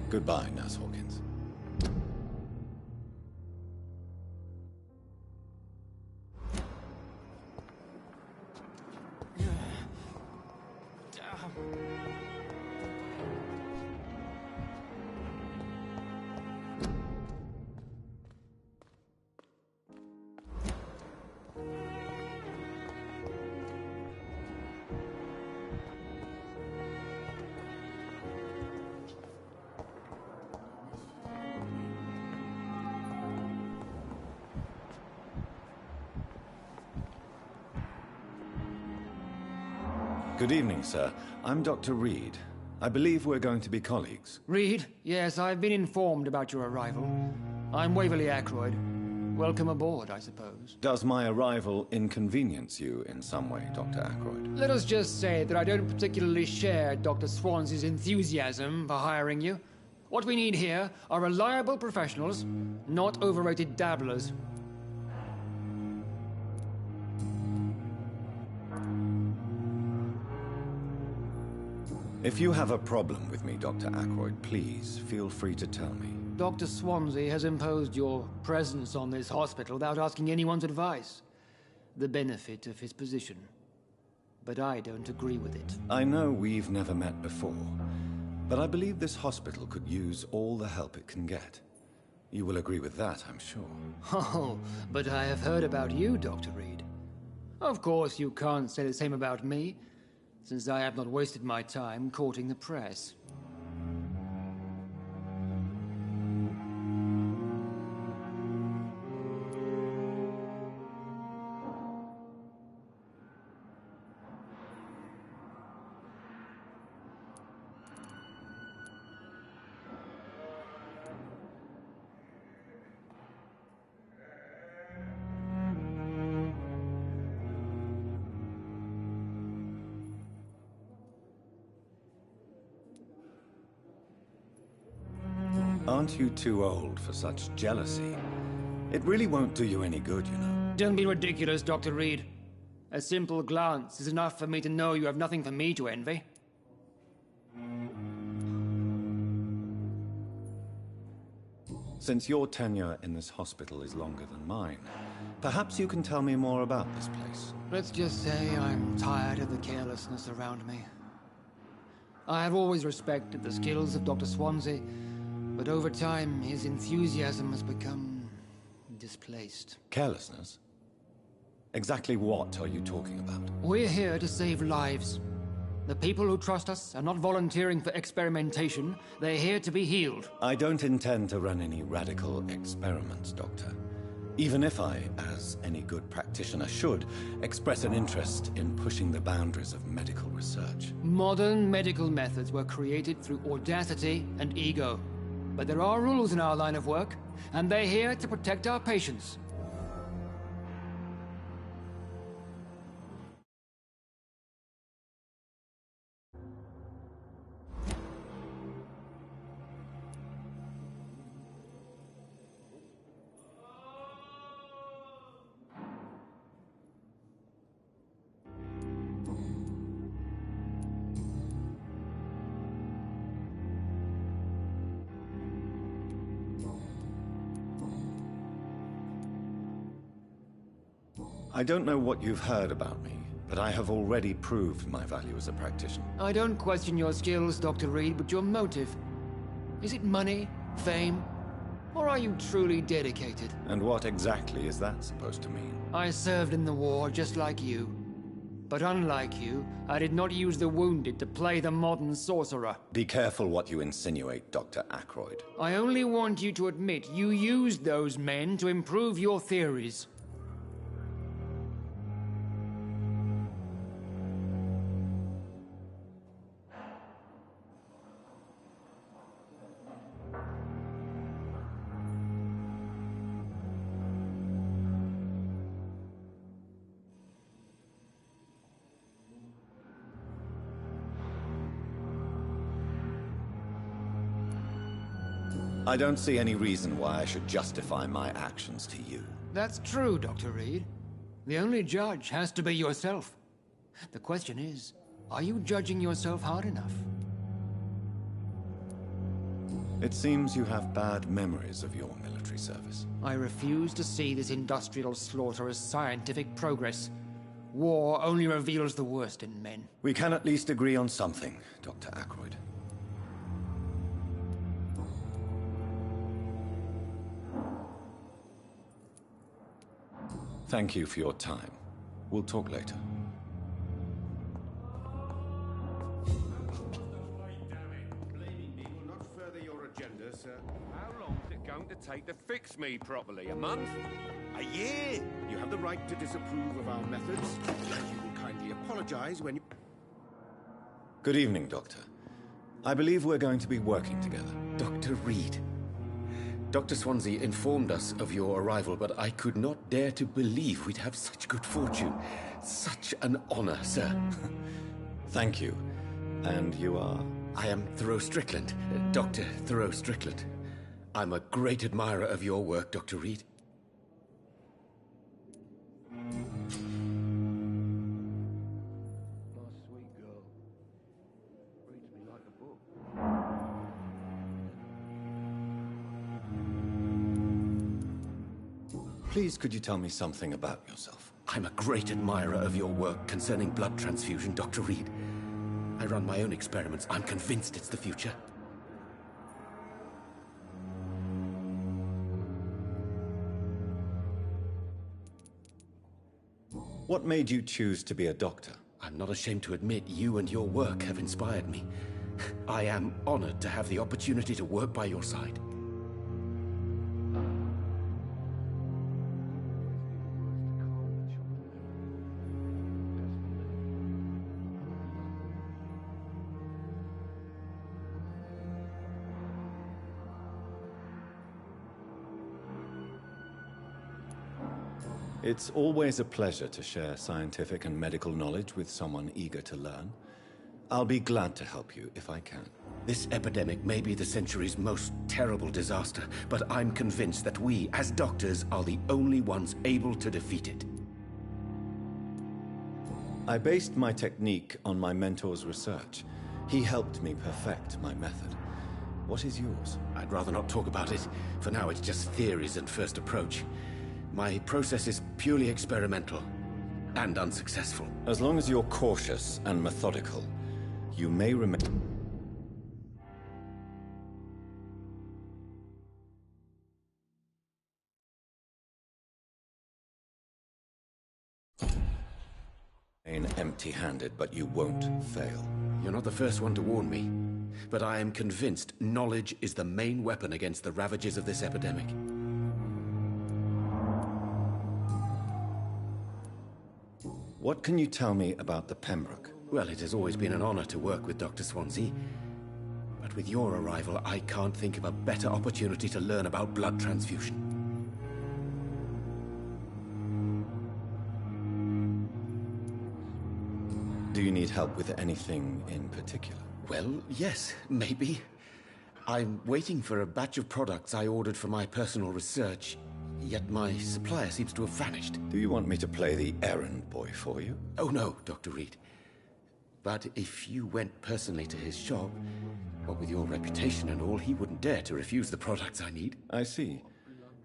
Goodbye, Nurse Hawkins. Good evening, sir. I'm Dr. Reed. I believe we're going to be colleagues. Reed? Yes, I've been informed about your arrival. I'm Waverly Ackroyd. Welcome aboard, I suppose. Does my arrival inconvenience you in some way, Dr. Ackroyd? Let us just say that I don't particularly share Dr. Swansea's enthusiasm for hiring you. What we need here are reliable professionals, not overrated dabblers. If you have a problem with me, Dr. Ackroyd, please feel free to tell me. Dr. Swansea has imposed your presence on this hospital without asking anyone's advice. The benefit of his position. But I don't agree with it. I know we've never met before, but I believe this hospital could use all the help it can get. You will agree with that, I'm sure. Oh, but I have heard about you, Dr. Reed. Of course, you can't say the same about me, since I have not wasted my time courting the press. aren't you too old for such jealousy? It really won't do you any good, you know. Don't be ridiculous, Dr. Reed. A simple glance is enough for me to know you have nothing for me to envy. Since your tenure in this hospital is longer than mine, perhaps you can tell me more about this place. Let's just say I'm tired of the carelessness around me. I have always respected the skills of Dr. Swansea, but over time his enthusiasm has become displaced. Carelessness? Exactly what are you talking about? We're here to save lives. The people who trust us are not volunteering for experimentation. They're here to be healed. I don't intend to run any radical experiments, Doctor. Even if I, as any good practitioner should, express an interest in pushing the boundaries of medical research. Modern medical methods were created through audacity and ego. But there are rules in our line of work, and they're here to protect our patients. I don't know what you've heard about me, but I have already proved my value as a practitioner. I don't question your skills, Dr. Reed, but your motive. Is it money, fame, or are you truly dedicated? And what exactly is that supposed to mean? I served in the war just like you. But unlike you, I did not use the wounded to play the modern sorcerer. Be careful what you insinuate, Dr. Ackroyd. I only want you to admit you used those men to improve your theories. I don't see any reason why I should justify my actions to you. That's true, Dr. Reed. The only judge has to be yourself. The question is, are you judging yourself hard enough? It seems you have bad memories of your military service. I refuse to see this industrial slaughter as scientific progress. War only reveals the worst in men. We can at least agree on something, Dr. Ackroyd. Thank you for your time. We'll talk later. Not further your agenda, sir. How long is it going to take to fix me properly? A month? A year? You have the right to disapprove of our methods. You will kindly apologize when you... Good evening, Doctor. I believe we're going to be working together. Dr. Reed. Dr. Swansea informed us of your arrival, but I could not dare to believe we'd have such good fortune. Such an honor, sir. Thank you. And you are? I am Thoreau Strickland, Dr. Thoreau Strickland. I'm a great admirer of your work, Dr. Reed. Please, could you tell me something about yourself? I'm a great admirer of your work concerning blood transfusion, Dr. Reed. I run my own experiments. I'm convinced it's the future. What made you choose to be a doctor? I'm not ashamed to admit you and your work have inspired me. I am honored to have the opportunity to work by your side. It's always a pleasure to share scientific and medical knowledge with someone eager to learn. I'll be glad to help you if I can. This epidemic may be the century's most terrible disaster, but I'm convinced that we, as doctors, are the only ones able to defeat it. I based my technique on my mentor's research. He helped me perfect my method. What is yours? I'd rather not talk about it. For now, it's just theories and first approach. My process is purely experimental and unsuccessful. As long as you're cautious and methodical, you may remain... empty-handed, but you won't fail. You're not the first one to warn me, but I am convinced knowledge is the main weapon against the ravages of this epidemic. What can you tell me about the Pembroke? Well, it has always been an honor to work with Dr. Swansea, but with your arrival, I can't think of a better opportunity to learn about blood transfusion. Do you need help with anything in particular? Well, yes, maybe. I'm waiting for a batch of products I ordered for my personal research, yet my supplier seems to have vanished. Do you want me to play the errand boy for you? Oh no, Dr. Reed. But if you went personally to his shop, what with your reputation and all, he wouldn't dare to refuse the products I need. I see.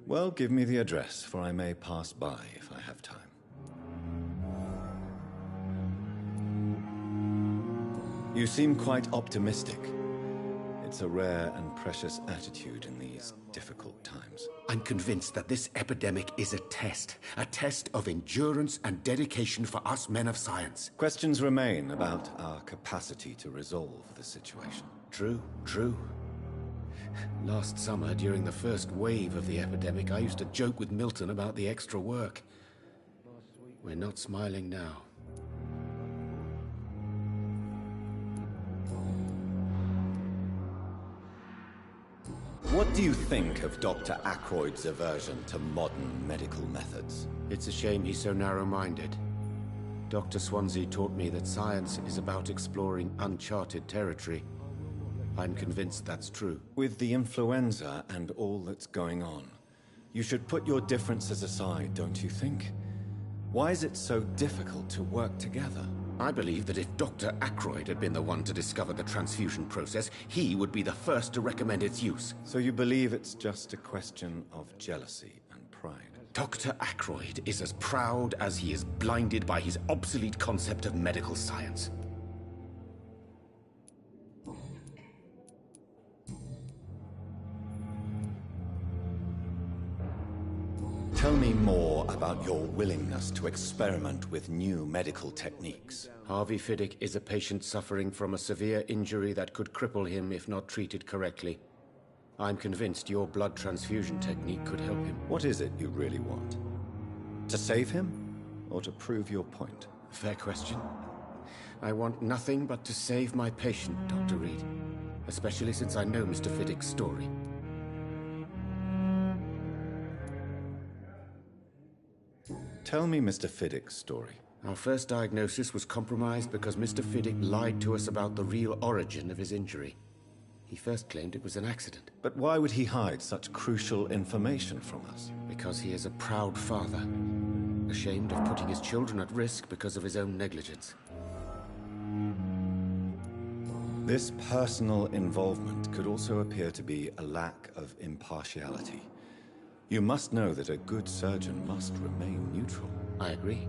Well, give me the address, for I may pass by if I have time. You seem quite optimistic. It's a rare and precious attitude in these difficult times. I'm convinced that this epidemic is a test of endurance and dedication for us men of science. Questions remain about our capacity to resolve the situation. True. Last summer, during the first wave of the epidemic, I used to joke with Milton about the extra work. We're not smiling now. What do you think of Dr. Ackroyd's aversion to modern medical methods? It's a shame he's so narrow-minded. Dr. Swansea taught me that science is about exploring uncharted territory. I'm convinced that's true. With the influenza and all that's going on, you should put your differences aside, don't you think? Why is it so difficult to work together? I believe that if Dr. Ackroyd had been the one to discover the transfusion process, he would be the first to recommend its use. So you believe it's just a question of jealousy and pride? Dr. Ackroyd is as proud as he is blinded by his obsolete concept of medical science. Tell me more about your willingness to experiment with new medical techniques. Harvey Fiddick is a patient suffering from a severe injury that could cripple him if not treated correctly. I'm convinced your blood transfusion technique could help him. What is it you really want? To save him, or to prove your point? Fair question. I want nothing but to save my patient, Dr. Reed. Especially since I know Mr. Fiddick's story. Tell me Mr. Fiddick's story. Our first diagnosis was compromised because Mr. Fiddick lied to us about the real origin of his injury. He first claimed it was an accident. But why would he hide such crucial information from us? Because he is a proud father, ashamed of putting his children at risk because of his own negligence. This personal involvement could also appear to be a lack of impartiality. You must know that a good surgeon must remain neutral. I agree.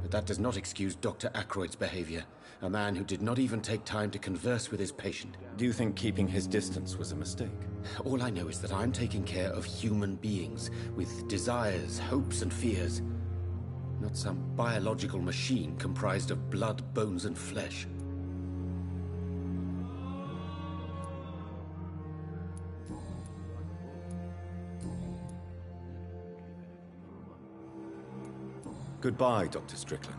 But that does not excuse Dr. Ackroyd's behavior. A man who did not even take time to converse with his patient. Do you think keeping his distance was a mistake? All I know is that I'm taking care of human beings with desires, hopes, and fears. Not some biological machine comprised of blood, bones, and flesh. Goodbye, Dr. Strickland.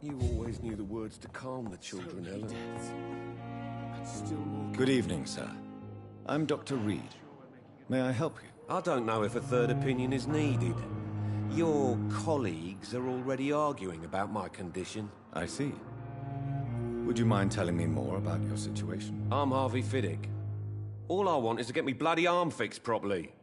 You always knew the words to calm the children, Ellen. Good evening, sir. I'm Dr. Reed. May I help you? I don't know if a third opinion is needed. Your colleagues are already arguing about my condition. I see. Would you mind telling me more about your situation? I'm Harvey Fiddick. All I want is to get me bloody arm fixed properly.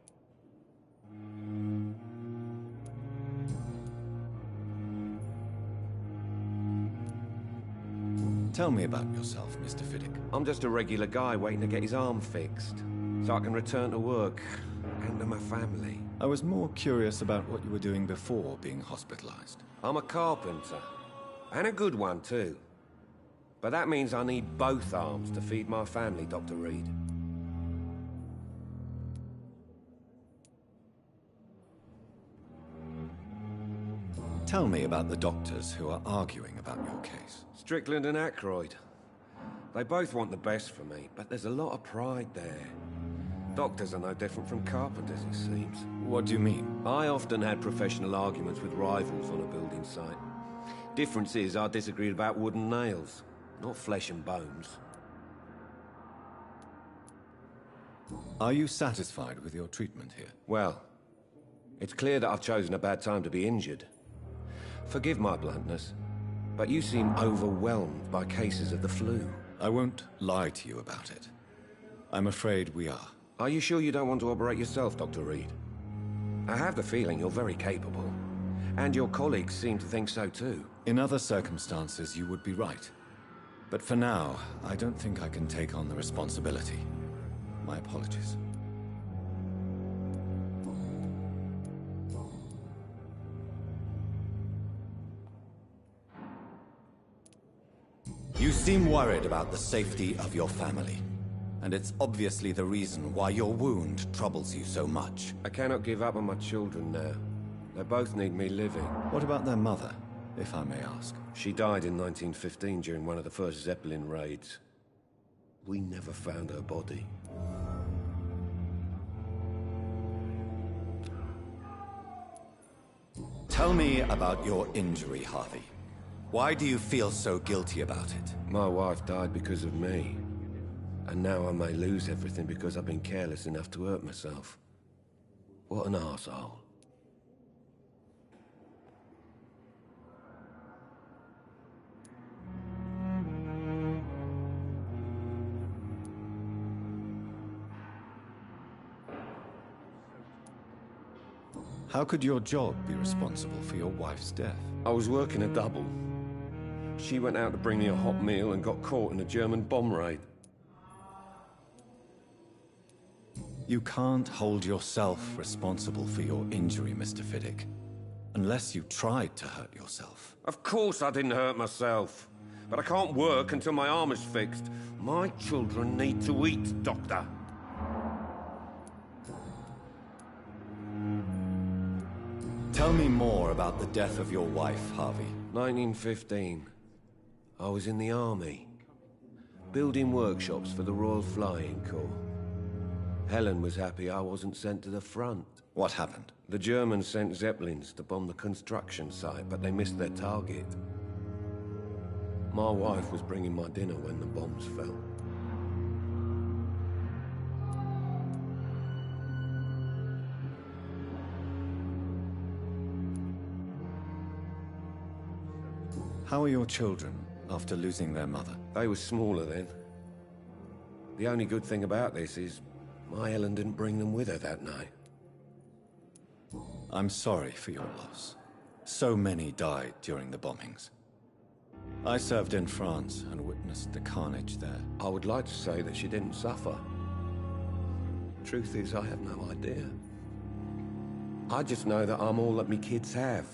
Tell me about yourself, Mr. Fiddick. I'm just a regular guy waiting to get his arm fixed, so I can return to work and to my family. I was more curious about what you were doing before being hospitalized. I'm a carpenter, and a good one too. But that means I need both arms to feed my family, Dr. Reed. Tell me about the doctors who are arguing about your case. Strickland and Aykroyd. They both want the best for me, but there's a lot of pride there. Doctors are no different from carpenters, it seems. What do you mean? I often had professional arguments with rivals on a building site. Difference is I disagreed about wooden nails, not flesh and bones. Are you satisfied with your treatment here? Well, it's clear that I've chosen a bad time to be injured. Forgive my bluntness, but you seem overwhelmed by cases of the flu. I won't lie to you about it. I'm afraid we are. Are you sure you don't want to operate yourself, Dr. Reed? I have the feeling you're very capable, and your colleagues seem to think so too. In other circumstances, you would be right. But for now, I don't think I can take on the responsibility. My apologies. You seem worried about the safety of your family. And it's obviously the reason why your wound troubles you so much. I cannot give up on my children now. They both need me living. What about their mother, if I may ask? She died in 1915 during one of the first Zeppelin raids. We never found her body. Tell me about your injury, Harvey. Why do you feel so guilty about it? My wife died because of me. And now I may lose everything because I've been careless enough to hurt myself. What an arsehole. How could your job be responsible for your wife's death? I was working a double. She went out to bring me a hot meal and got caught in a German bomb raid. You can't hold yourself responsible for your injury, Mr. Fiddick. Unless you tried to hurt yourself. Of course I didn't hurt myself. But I can't work until my arm is fixed. My children need to eat, Doctor. Tell me more about the death of your wife, Harvey. 1915. I was in the army. Building workshops for the Royal Flying Corps. Helen was happy I wasn't sent to the front. What happened? The Germans sent Zeppelins to bomb the construction site, but they missed their target. My wife was bringing my dinner when the bombs fell. How are your children after losing their mother? They were smaller then. The only good thing about this is my Helen didn't bring them with her that night. I'm sorry for your loss. So many died during the bombings. I served in France and witnessed the carnage there. I would like to say that she didn't suffer. Truth is, I have no idea. I just know that I'm all that me kids have.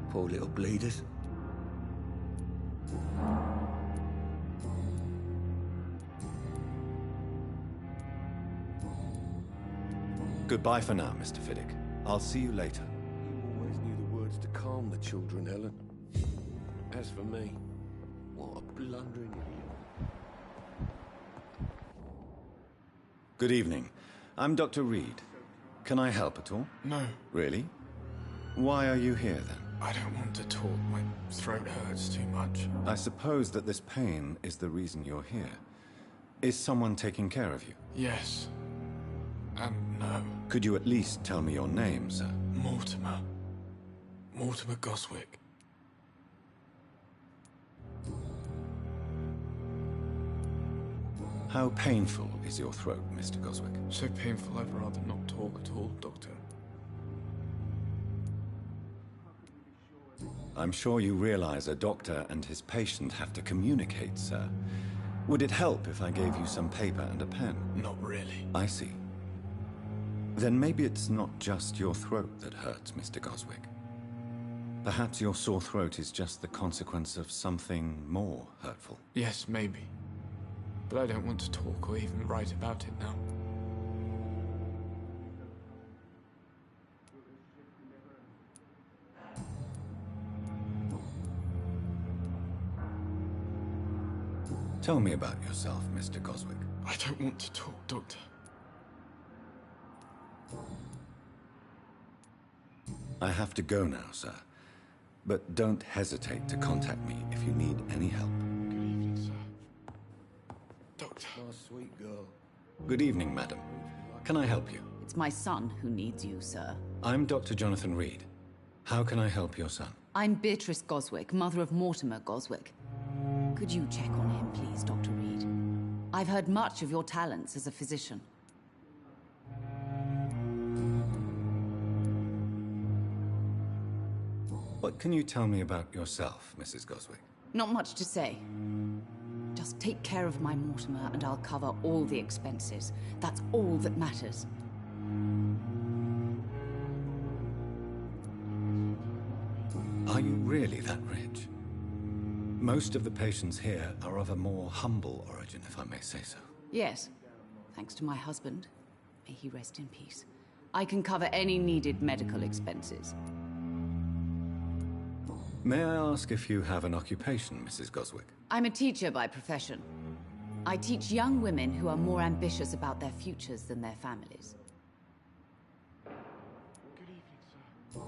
Poor little bleeders. Goodbye for now, Mr. Fiddick. I'll see you later. You always knew the words to calm the children, Helen. As for me, what a blundering... Good evening. I'm Dr. Reed. Can I help at all? No. Really? Why are you here, then? I don't want to talk. My throat hurts too much. I suppose that this pain is the reason you're here. Is someone taking care of you? Yes. And no. Could you at least tell me your name, sir? Mortimer. Mortimer Goswick. How painful is your throat, Mr. Goswick? So painful I'd rather not talk at all, Doctor. I'm sure you realize a doctor and his patient have to communicate, sir. Would it help if I gave you some paper and a pen? Not really. I see. Then maybe it's not just your throat that hurts, Mr. Goswick. Perhaps your sore throat is just the consequence of something more hurtful. Yes, maybe. But I don't want to talk or even write about it now. Tell me about yourself, Mr. Goswick. I don't want to talk, Doctor. I have to go now, sir. But don't hesitate to contact me if you need any help. Good evening, sir. Doctor. Oh, sweet girl. Good evening, madam. Can I help you? It's my son who needs you, sir. I'm Dr. Jonathan Reed. How can I help your son? I'm Beatrice Goswick, mother of Mortimer Goswick. Could you check on him, please, Dr. Reed? I've heard much of your talents as a physician. What can you tell me about yourself, Mrs. Goswick? Not much to say. Just take care of my Mortimer and I'll cover all the expenses. That's all that matters. Are you really that rich? Most of the patients here are of a more humble origin, if I may say so. Yes. Thanks to my husband. May he rest in peace. I can cover any needed medical expenses. May I ask if you have an occupation, Mrs. Goswick? I'm a teacher by profession. I teach young women who are more ambitious about their futures than their families. Good evening, sir.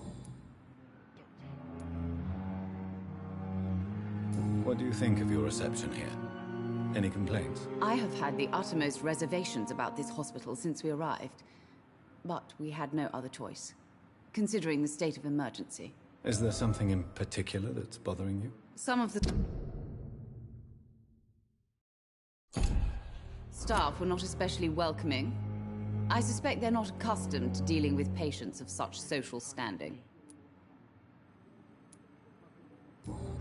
What do you think of your reception here? Any complaints? I have had the uttermost reservations about this hospital since we arrived. But we had no other choice, considering the state of emergency. Is there something in particular that's bothering you? Some of the staff were not especially welcoming. I suspect they're not accustomed to dealing with patients of such social standing.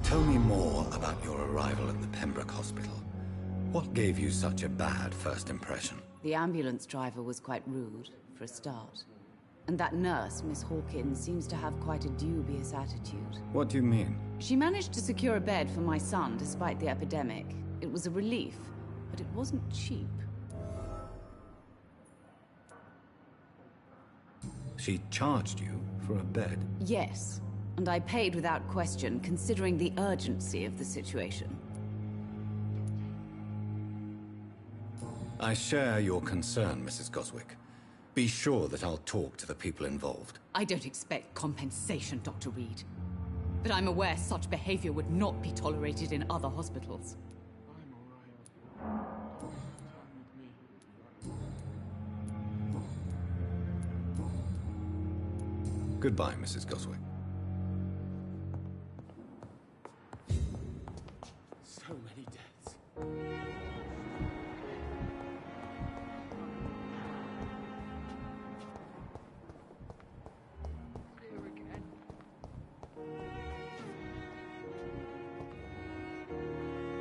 Tell me more about your arrival at the Pembroke Hospital. What gave you such a bad first impression? The ambulance driver was quite rude, for a start. And that nurse, Miss Hawkins, seems to have quite a dubious attitude. What do you mean? She managed to secure a bed for my son despite the epidemic. It was a relief, but it wasn't cheap. She charged you for a bed? Yes, and I paid without question, considering the urgency of the situation. I share your concern, Mrs. Goswick. Be sure that I'll talk to the people involved. I don't expect compensation, Dr. Reed. But I'm aware such behavior would not be tolerated in other hospitals. Goodbye, Mrs. Goswick. So many deaths.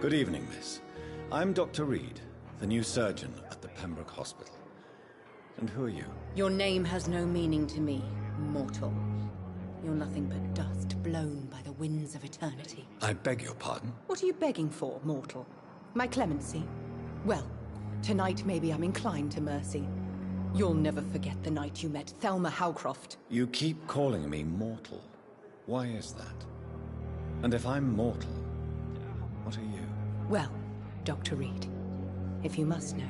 Good evening, miss. I'm Dr. Reed, the new surgeon at the Pembroke Hospital. And who are you? Your name has no meaning to me, mortal. You're nothing but dust blown by the winds of eternity. I beg your pardon? What are you begging for, mortal? My clemency? Well, tonight maybe I'm inclined to mercy. You'll never forget the night you met Thelma Howcroft. You keep calling me mortal. Why is that? And if I'm mortal, what are you? Well, Dr. Reed, if you must know,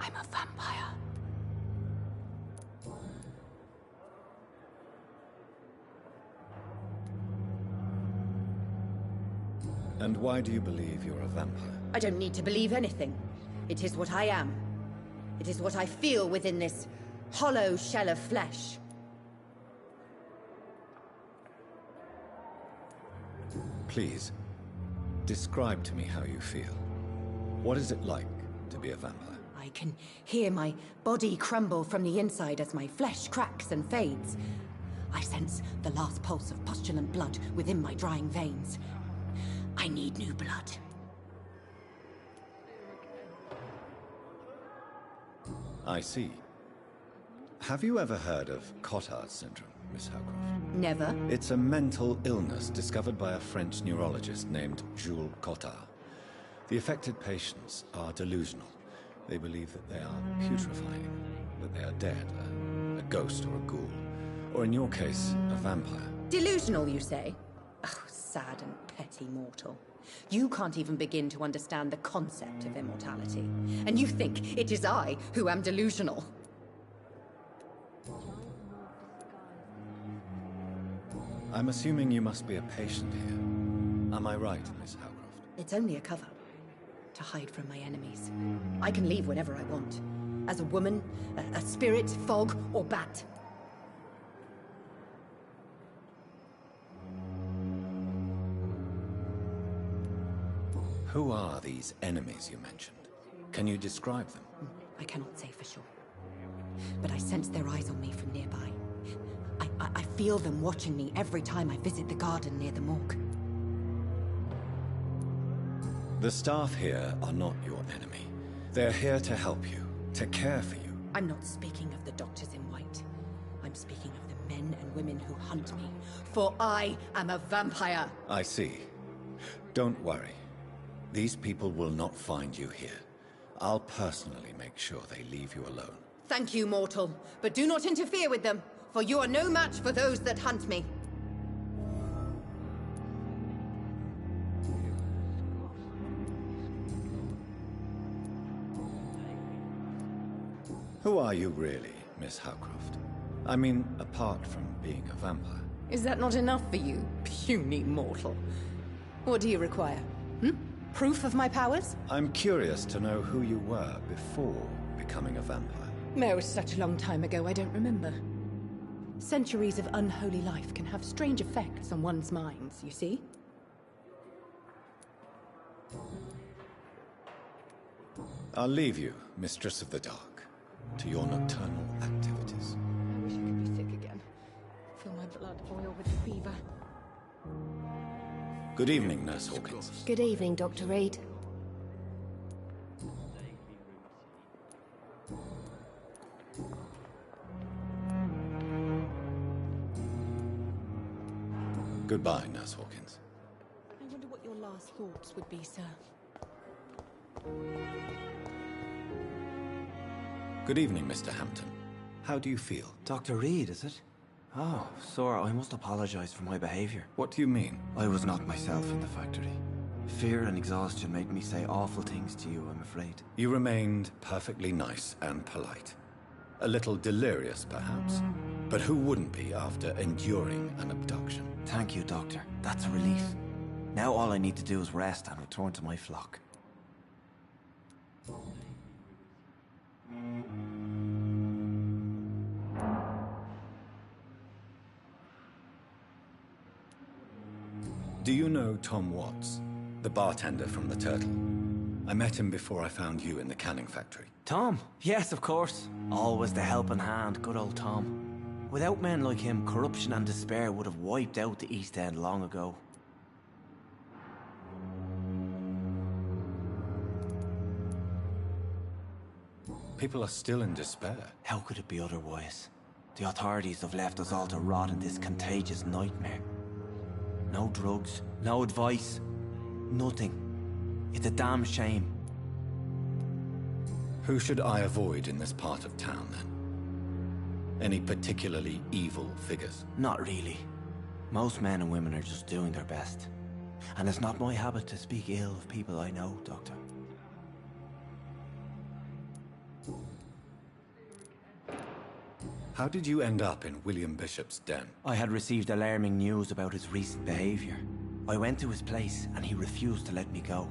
I'm a vampire. And why do you believe you're a vampire? I don't need to believe anything. It is what I am. It is what I feel within this hollow shell of flesh. Please, describe to me how you feel. What is it like to be a vampire? I can hear my body crumble from the inside as my flesh cracks and fades. I sense the last pulse of postulant blood within my drying veins. I need new blood. I see. Have you ever heard of Cotard syndrome, Miss Howcroft? Never. It's a mental illness discovered by a French neurologist named Jules Cotard. The affected patients are delusional. They believe that they are putrefying, that they are dead, a ghost or a ghoul, or in your case, a vampire. Delusional, you say? Oh, sad and petty mortal. You can't even begin to understand the concept of immortality. And you think it is I who am delusional. I'm assuming you must be a patient here. Am I right, Miss Howcroft? It's only a cover. To hide from my enemies. I can leave whenever I want. As a woman, a spirit, fog, or bat. Who are these enemies you mentioned? Can you describe them? I cannot say for sure. But I sense their eyes on me from nearby. I feel them watching me every time I visit the garden near the morgue. The staff here are not your enemy. They're here to help you, to care for you. I'm not speaking of the doctors in white. I'm speaking of the men and women who hunt me. For I am a vampire. I see. Don't worry. These people will not find you here. I'll personally make sure they leave you alone. Thank you, mortal. But do not interfere with them, for you are no match for those that hunt me. Who are you really, Miss Howcroft? I mean, apart from being a vampire. Is that not enough for you, puny mortal? What do you require? Proof of my powers? I'm curious to know who you were before becoming a vampire. No, it was such a long time ago, I don't remember. Centuries of unholy life can have strange effects on one's minds, you see? I'll leave you, Mistress of the Dark, to your nocturnal activities. I wish I could be sick again. Feel my blood boil with fever. Good evening, Nurse Hawkins. Good evening, Dr. Reed. Goodbye, Nurse Hawkins. I wonder what your last thoughts would be, sir. Good evening, Mr. Hampton. How do you feel? Dr. Reed, is it? Oh, sir, I must apologize for my behavior. What do you mean? I was not myself in the factory. Fear and exhaustion made me say awful things to you, I'm afraid. You remained perfectly nice and polite. A little delirious, perhaps. But who wouldn't be after enduring an abduction? Thank you, Doctor. That's a relief. Now all I need to do is rest and return to my flock. Do you know Tom Watts, the bartender from the Turtle? I met him before I found you in the canning factory. Tom? Yes, of course. Always the helping hand, good old Tom. Without men like him, corruption and despair would have wiped out the East End long ago. People are still in despair. How could it be otherwise? The authorities have left us all to rot in this contagious nightmare. No drugs, no advice, nothing. It's a damn shame. Who should I avoid in this part of town, then? Any particularly evil figures? Not really. Most men and women are just doing their best. And it's not my habit to speak ill of people I know, Doctor. How did you end up in William Bishop's den? I had received alarming news about his recent behavior. I went to his place and he refused to let me go.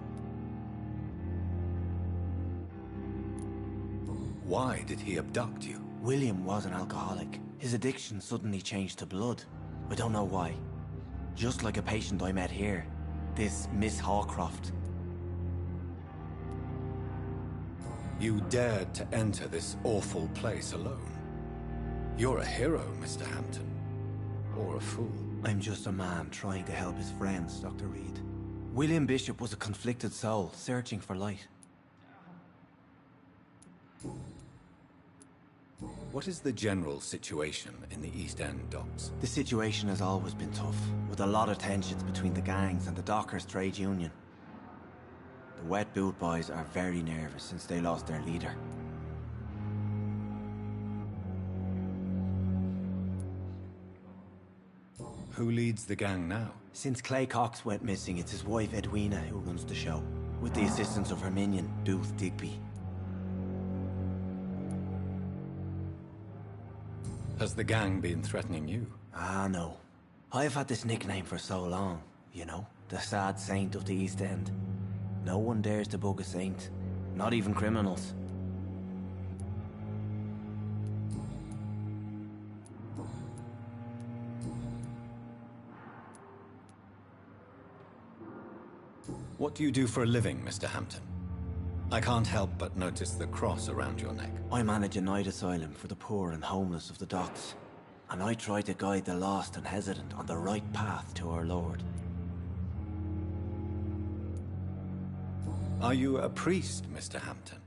Why did he abduct you? William was an alcoholic. His addiction suddenly changed to blood. I don't know why. Just like a patient I met here. This Miss Hawcroft. You dared to enter this awful place alone. You're a hero, Mr. Hampton. Or a fool. I'm just a man trying to help his friends, Dr. Reed. William Bishop was a conflicted soul, searching for light. What is the general situation in the East End docks? The situation has always been tough, with a lot of tensions between the gangs and the dockers' trade union. The Wet Boot Boys are very nervous since they lost their leader. Who leads the gang now? Since Clay Cox went missing, it's his wife Edwina who runs the show, with the assistance of her minion, Dooth Digby. Has the gang been threatening you? Ah, no. I've had this nickname for so long, you know, the sad saint of the East End. No one dares to bug a saint, not even criminals. What do you do for a living, Mr. Hampton? I can't help but notice the cross around your neck. I manage a night asylum for the poor and homeless of the docks, and I try to guide the lost and hesitant on the right path to our Lord. Are you a priest, Mr. Hampton?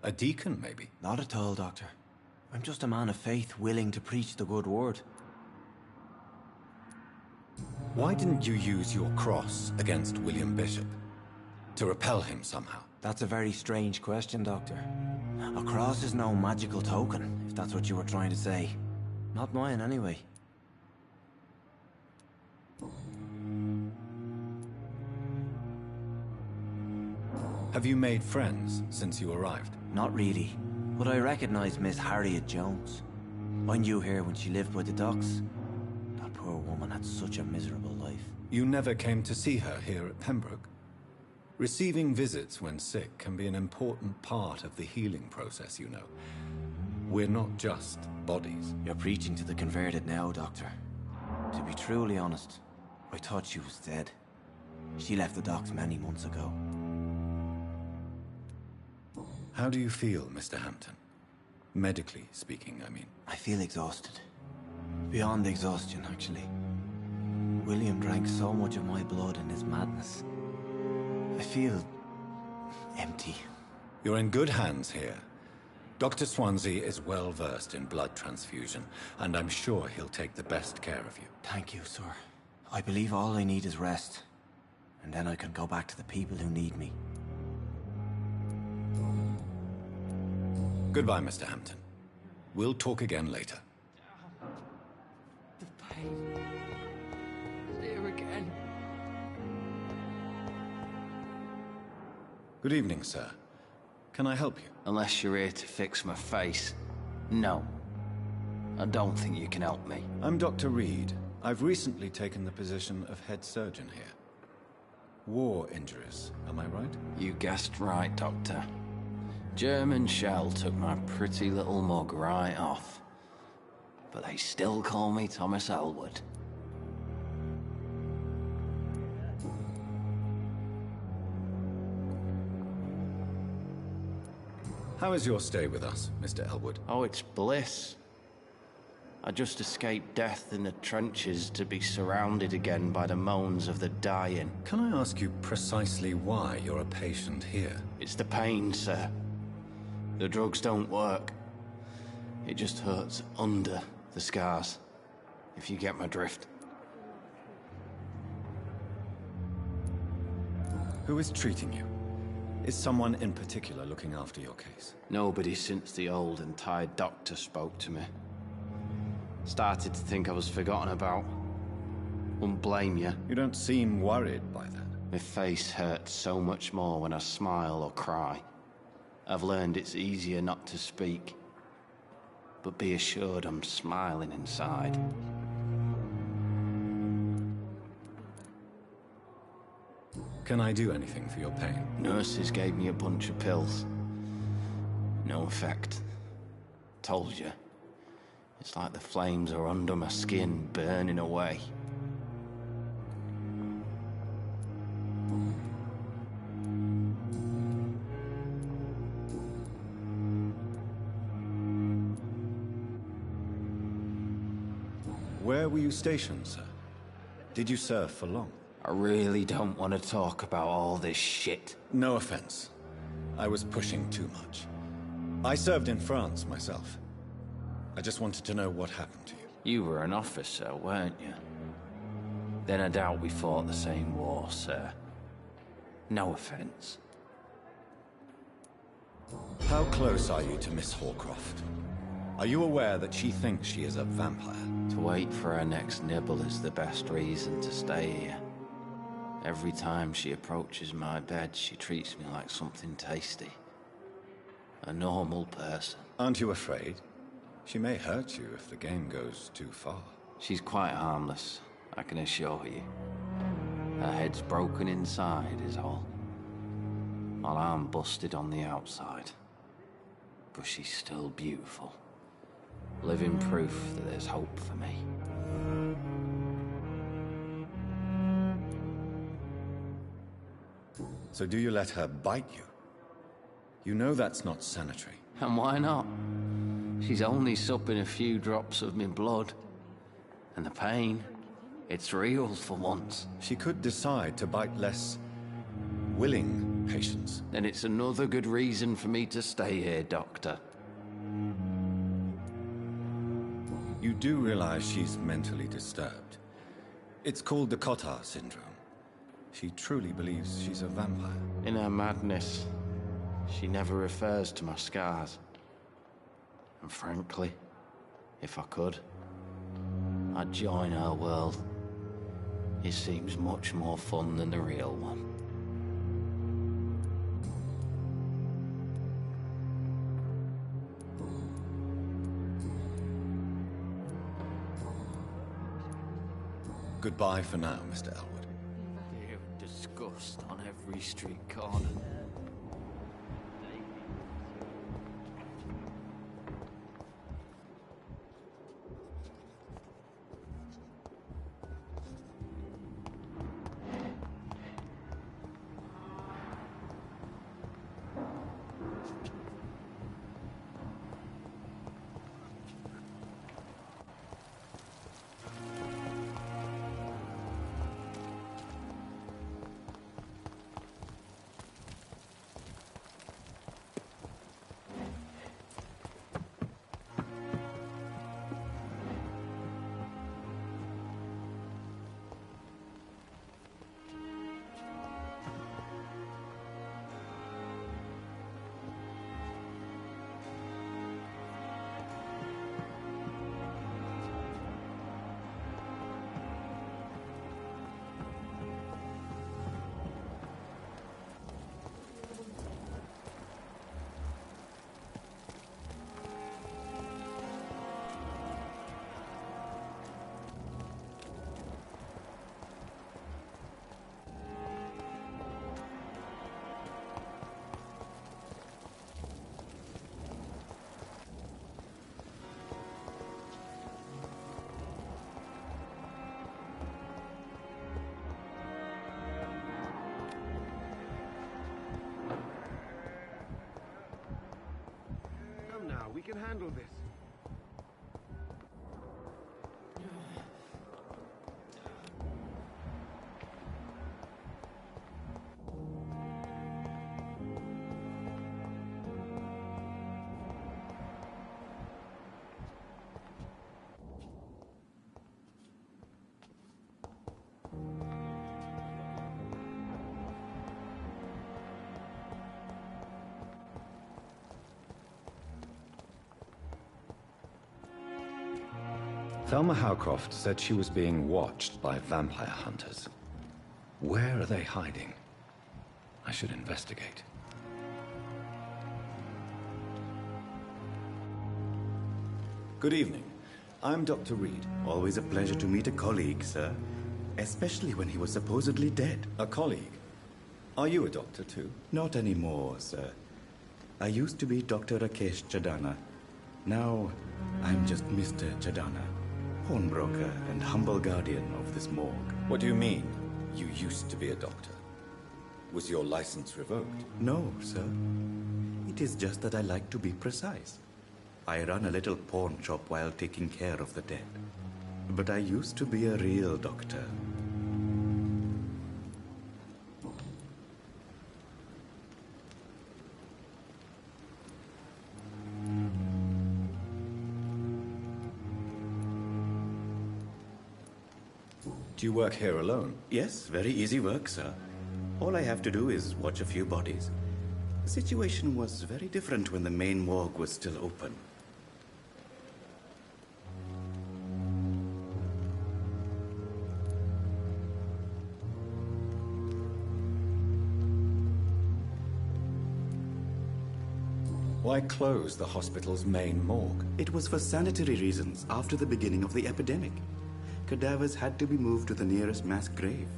A deacon, maybe? Not at all, Doctor. I'm just a man of faith willing to preach the good word. Why didn't you use your cross against William Bishop? To repel him somehow? That's a very strange question, Doctor. A cross is no magical token, if that's what you were trying to say. Not mine, anyway. Have you made friends since you arrived? Not really, but I recognize Miss Harriet Jones. I knew her when she lived by the docks. That poor woman had such a miserable life. You never came to see her here at Pembroke? Receiving visits when sick can be an important part of the healing process, you know. We're not just bodies. You're preaching to the converted now, Doctor. To be truly honest, I thought she was dead. She left the docks many months ago. How do you feel, Mr. Hampton? Medically speaking, I mean. I feel exhausted. Beyond exhaustion, actually. William drank so much of my blood in his madness. I feel empty. You're in good hands here. Dr. Swansea is well versed in blood transfusion, and I'm sure he'll take the best care of you. Thank you, sir. I believe all I need is rest. And then I can go back to the people who need me. Goodbye, Mr. Hampton. We'll talk again later. The pain. It's here again. Good evening, sir. Can I help you? Unless you're here to fix my face. No. I don't think you can help me. I'm Dr. Reed. I've recently taken the position of head surgeon here. War injuries, am I right? You guessed right, Doctor. German shell took my pretty little mug right off. But they still call me Thomas Elwood. How is your stay with us, Mr. Elwood? Oh, it's bliss. I just escaped death in the trenches to be surrounded again by the moans of the dying. Can I ask you precisely why you're a patient here? It's the pain, sir. The drugs don't work. It just hurts under the scars, if you get my drift. Who is treating you? Is someone in particular looking after your case? Nobody since the old and tired doctor spoke to me. Started to think I was forgotten about. Wouldn't blame you. You don't seem worried by that. My face hurts so much more when I smile or cry. I've learned it's easier not to speak. But be assured I'm smiling inside. Can I do anything for your pain? Nurses gave me a bunch of pills. No effect. Told you. It's like the flames are under my skin, burning away. Where were you stationed, sir? Did you serve for long? I really don't want to talk about all this shit. No offense. I was pushing too much. I served in France myself. I just wanted to know what happened to you. You were an officer, weren't you? Then I doubt we fought the same war, sir. No offense. How close are you to Miss Horcroft? Are you aware that she thinks she is a vampire? To wait for her next nibble is the best reason to stay here. Every time she approaches my bed, she treats me like something tasty. A normal person. Aren't you afraid? She may hurt you if the game goes too far. She's quite harmless, I can assure you. Her head's broken inside is all. While I'm busted on the outside. But she's still beautiful. Living proof that there's hope for me. So do you let her bite you? You know that's not sanitary. And why not? She's only supping a few drops of me blood. And the pain, it's real for once. She could decide to bite less willing patients. Then it's another good reason for me to stay here, Doctor. You do realize she's mentally disturbed. It's called the Cotard syndrome. She truly believes she's a vampire. In her madness, she never refers to my scars. And frankly, if I could, I'd join her world. It seems much more fun than the real one. Goodbye for now, Mr. Elwood. Fear and disgust on every street corner. We can handle this. Thelma Howcroft said she was being watched by vampire hunters. Where are they hiding? I should investigate. Good evening. I'm Dr. Reed. Always a pleasure to meet a colleague, sir. Especially when he was supposedly dead. A colleague? Are you a doctor too? Not anymore, sir. I used to be Dr. Rakesh Chadana. Now, I'm just Mr. Chadana, pawnbroker and humble guardian of this morgue. What do you mean, you used to be a doctor? Was your license revoked? No, sir. It is just that I like to be precise. I run a little pawn shop while taking care of the dead. But I used to be a real doctor. Do you work here alone? Yes, very easy work, sir. All I have to do is watch a few bodies. The situation was very different when the main morgue was still open. Why close the hospital's main morgue? It was for sanitary reasons after the beginning of the epidemic. Cadavers had to be moved to the nearest mass grave.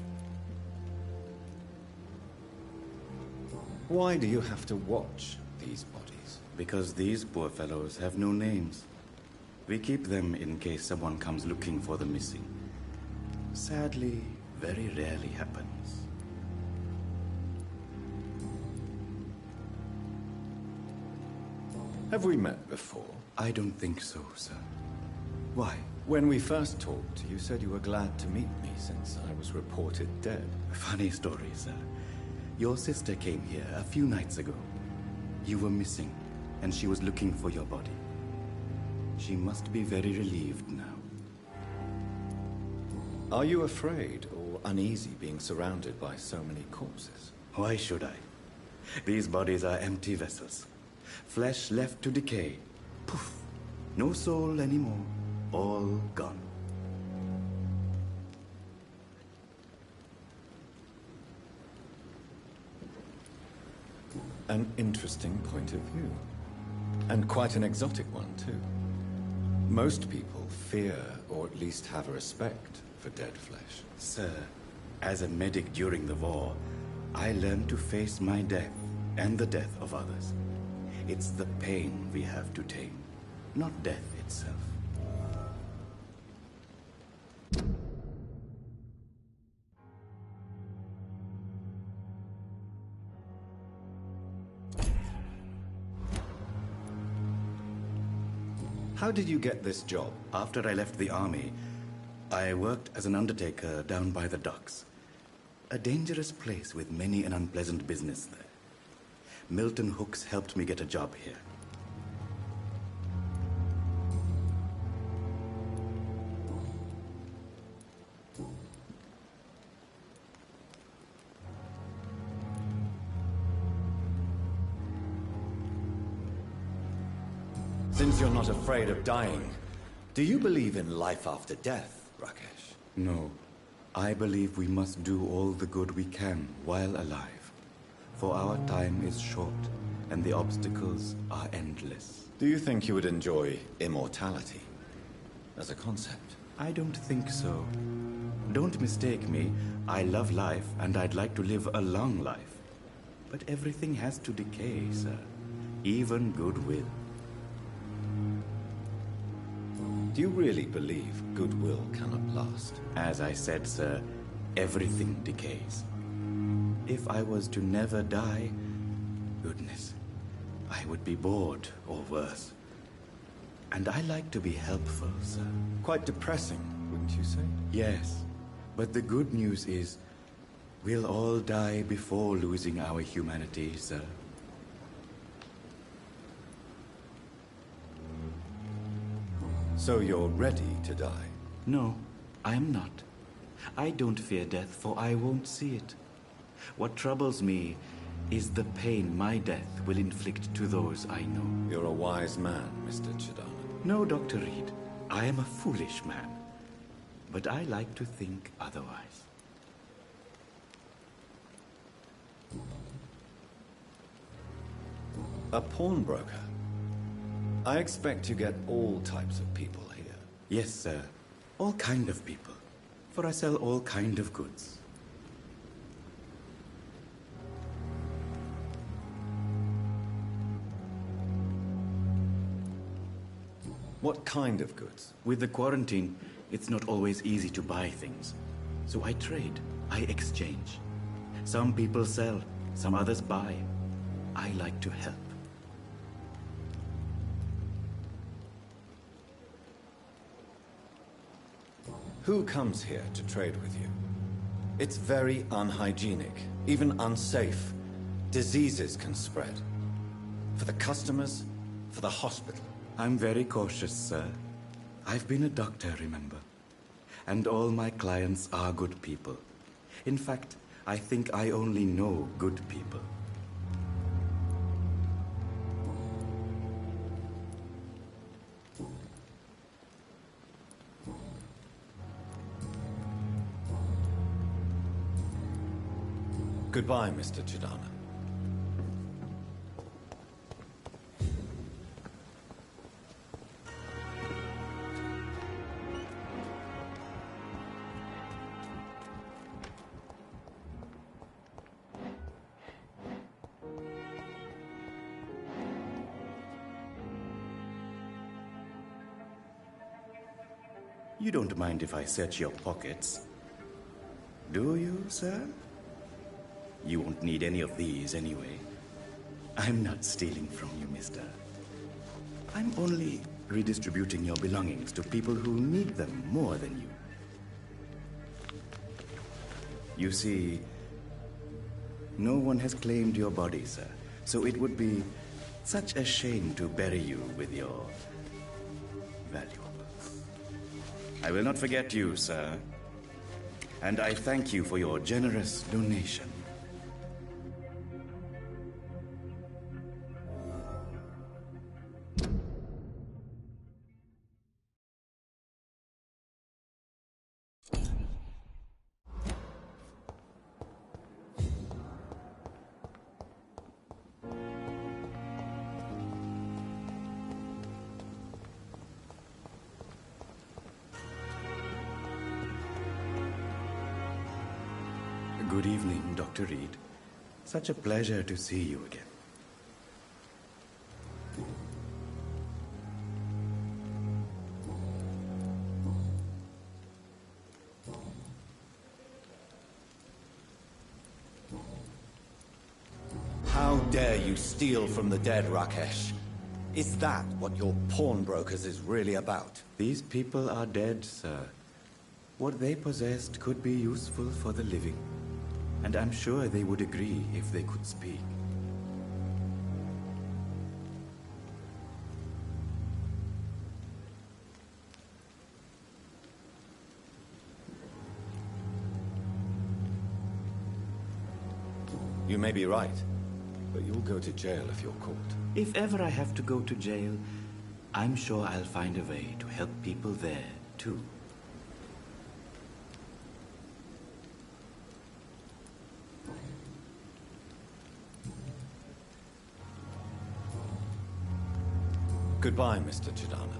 Why do you have to watch these bodies? Because these poor fellows have no names. We keep them in case someone comes looking for the missing. Sadly, very rarely happens. Have we met before? I don't think so, sir. Why? When we first talked, you said you were glad to meet me since I was reported dead. Funny story, sir. Your sister came here a few nights ago. You were missing, and she was looking for your body. She must be very relieved now. Are you afraid or uneasy being surrounded by so many corpses? Why should I? These bodies are empty vessels. Flesh left to decay. Poof. No soul anymore. All gone. An interesting point of view. And quite an exotic one, too. Most people fear, or at least have a respect, for dead flesh. Sir, as a medic during the war, I learned to face my death and the death of others. It's the pain we have to tame, not death itself. How did you get this job? After I left the army, I worked as an undertaker down by the docks. A dangerous place with many an unpleasant business there. Milton Hooks helped me get a job here. Since you're not afraid of dying, do you believe in life after death, Rakesh? No. I believe we must do all the good we can while alive. For our time is short, and the obstacles are endless. Do you think you would enjoy immortality as a concept? I don't think so. Don't mistake me. I love life, and I'd like to live a long life. But everything has to decay, sir. Even goodwill. Do you really believe goodwill cannot last? As I said, sir, everything decays. If I was to never die, goodness, I would be bored or worse. And I like to be helpful, sir. Quite depressing, wouldn't you say? Yes, but the good news is, we'll all die before losing our humanity, sir. So you're ready to die? No, I am not. I don't fear death, for I won't see it. What troubles me is the pain my death will inflict to those I know. You're a wise man, Mr. Chidana. No, Dr. Reed. I am a foolish man. But I like to think otherwise. A pawnbroker? I expect you get all types of people here. Yes, sir. All kind of people. For I sell all kind of goods. What kind of goods? With the quarantine, it's not always easy to buy things. So I trade. I exchange. Some people sell, some others buy. I like to help. Who comes here to trade with you? It's very unhygienic, even unsafe. Diseases can spread. For the customers, for the hospital. I'm very cautious, sir. I've been a doctor, remember? And all my clients are good people. In fact, I think I only know good people. Goodbye, Mr. Chidana. You don't mind if I search your pockets, do you, sir? You won't need any of these anyway. I'm not stealing from you, mister. I'm only redistributing your belongings to people who need them more than you. You see, no one has claimed your body, sir, so it would be such a shame to bury you with your valuables. I will not forget you, sir, and I thank you for your generous donation. Good evening, Dr. Reed. Such a pleasure to see you again. How dare you steal from the dead, Rakesh? Is that what your pawnbrokers is really about? These people are dead, sir. What they possessed could be useful for the living. And I'm sure they would agree if they could speak. You may be right, but you'll go to jail if you're caught. If ever I have to go to jail, I'm sure I'll find a way to help people there, too. Goodbye, Mr. Chidana.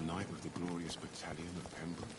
Knight of the glorious battalion of Pembroke.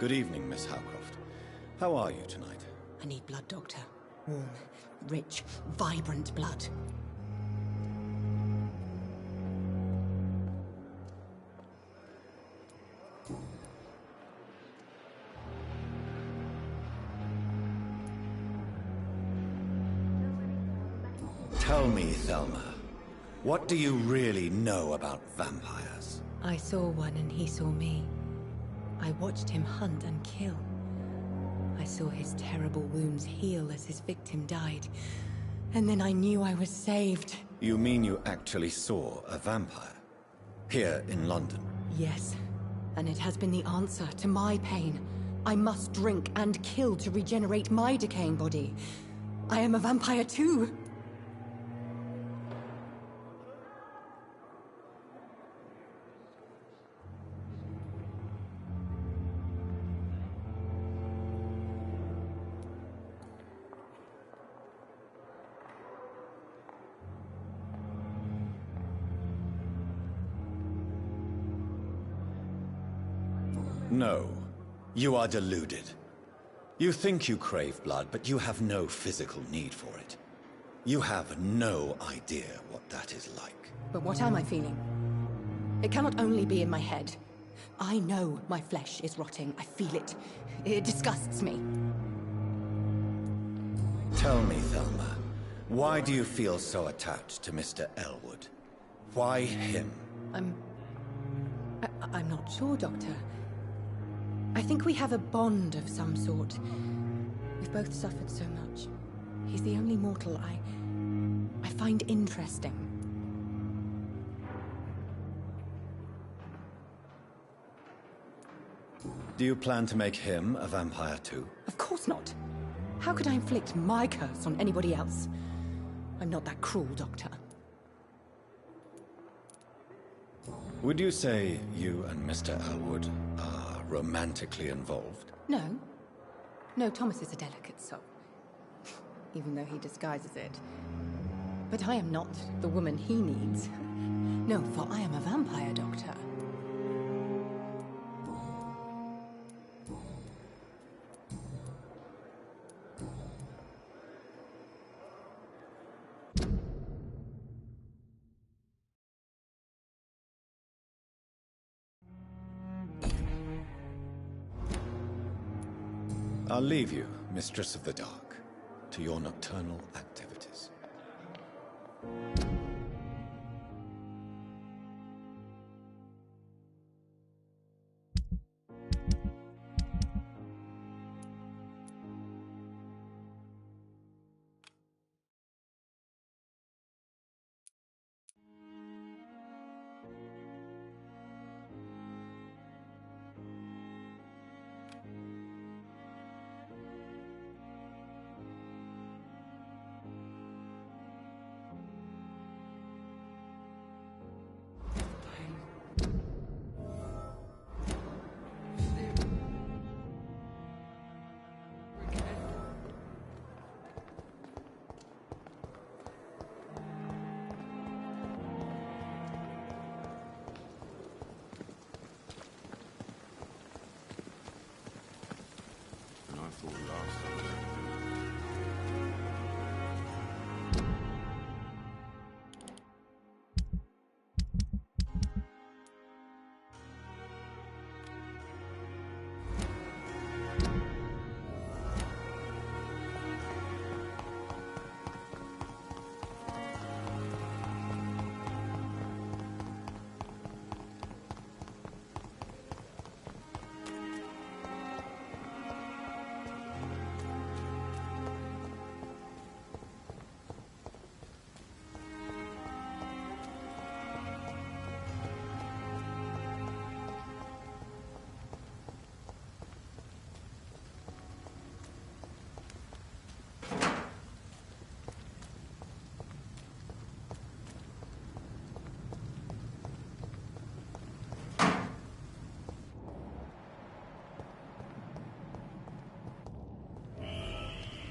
Good evening, Miss Howcroft. How are you tonight? I need blood, Doctor. Warm, rich, vibrant blood. Tell me, Thelma, what do you really know about vampires? I saw one and he saw me. I watched him hunt and kill. I saw his terrible wounds heal as his victim died. And then I knew I was saved. You mean you actually saw a vampire? Here in London? Yes. And it has been the answer to my pain. I must drink and kill to regenerate my decaying body. I am a vampire too. No. You are deluded. You think you crave blood, but you have no physical need for it. You have no idea what that is like. But what am I feeling? It cannot only be in my head. I know my flesh is rotting. I feel it. It disgusts me. Tell me, Thelma, Why do you feel so attached to Mr. Elwood? Why him? I'm not sure, Doctor. I think we have a bond of some sort. We've both suffered so much. He's the only mortal I find interesting. Do you plan to make him a vampire too? Of course not. How could I inflict my curse on anybody else? I'm not that cruel, Doctor. Would you say you and Mr. Elwood are romantically involved? No. No, Thomas is a delicate soul. Even though he disguises it. But I am not the woman he needs. No, for I am a vampire, Doctor. I'll leave you, Mistress of the Dark, to your nocturnal activities.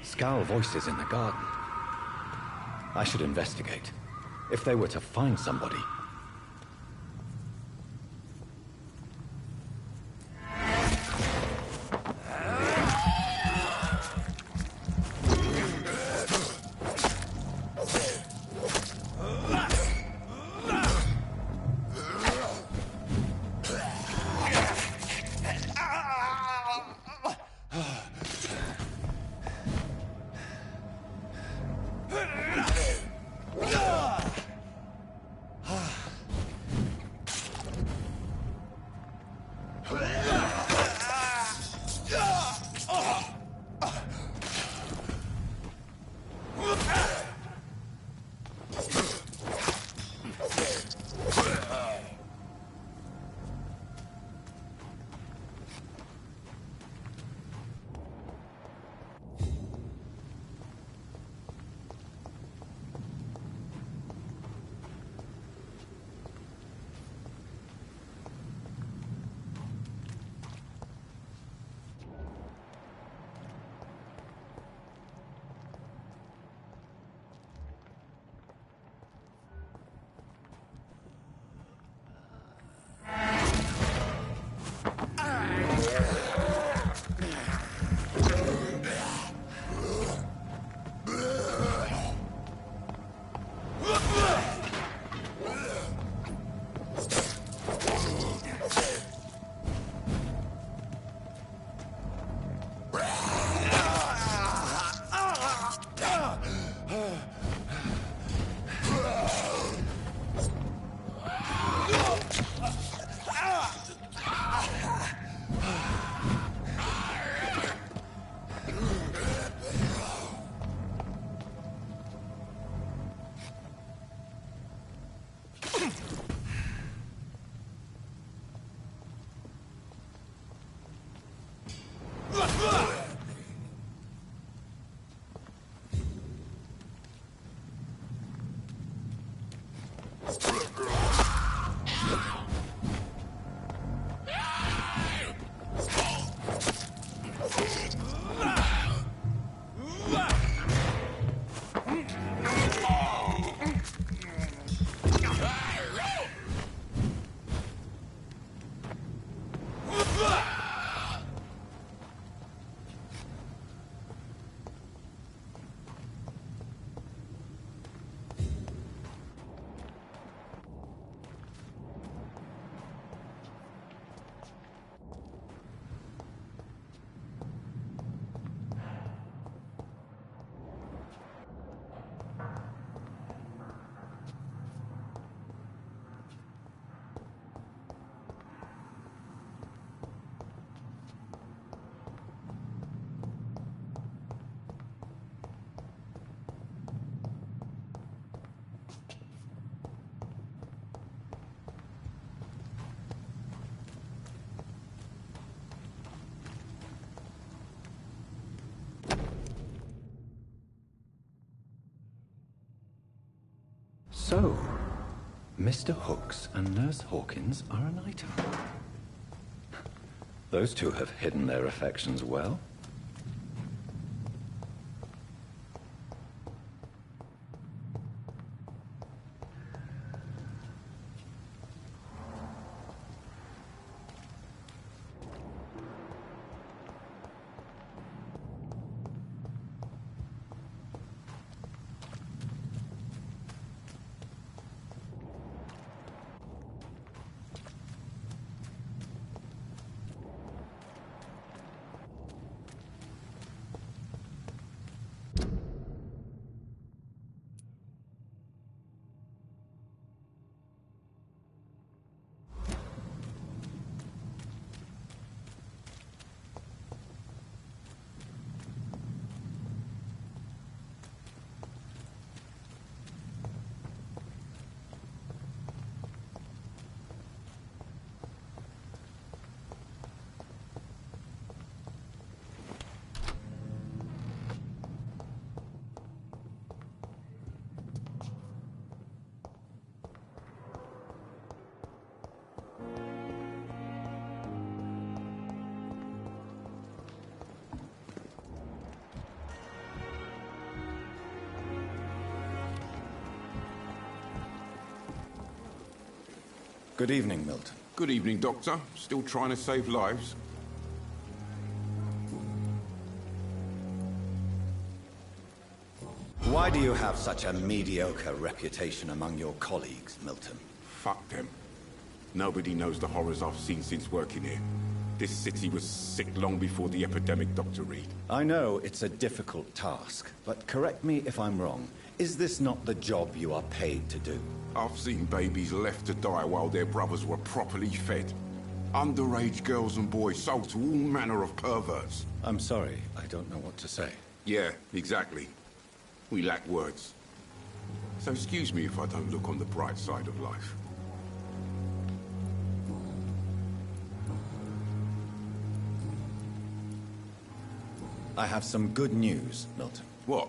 Scowl voices in the garden. I should investigate. If they were to find somebody. So, Mr. Hooks and Nurse Hawkins are an item. Those two have hidden their affections well. Good evening, Milton. Good evening, Doctor. Still trying to save lives? Why do you have such a mediocre reputation among your colleagues, Milton? Fuck them. Nobody knows the horrors I've seen since working here. This city was sick long before the epidemic, Dr. Reed. I know it's a difficult task, but correct me if I'm wrong. Is this not the job you are paid to do? I've seen babies left to die while their brothers were properly fed. Underage girls and boys sold to all manner of perverts. I'm sorry, I don't know what to say. Yeah, exactly. We lack words. So excuse me if I don't look on the bright side of life. I have some good news, Milton. What?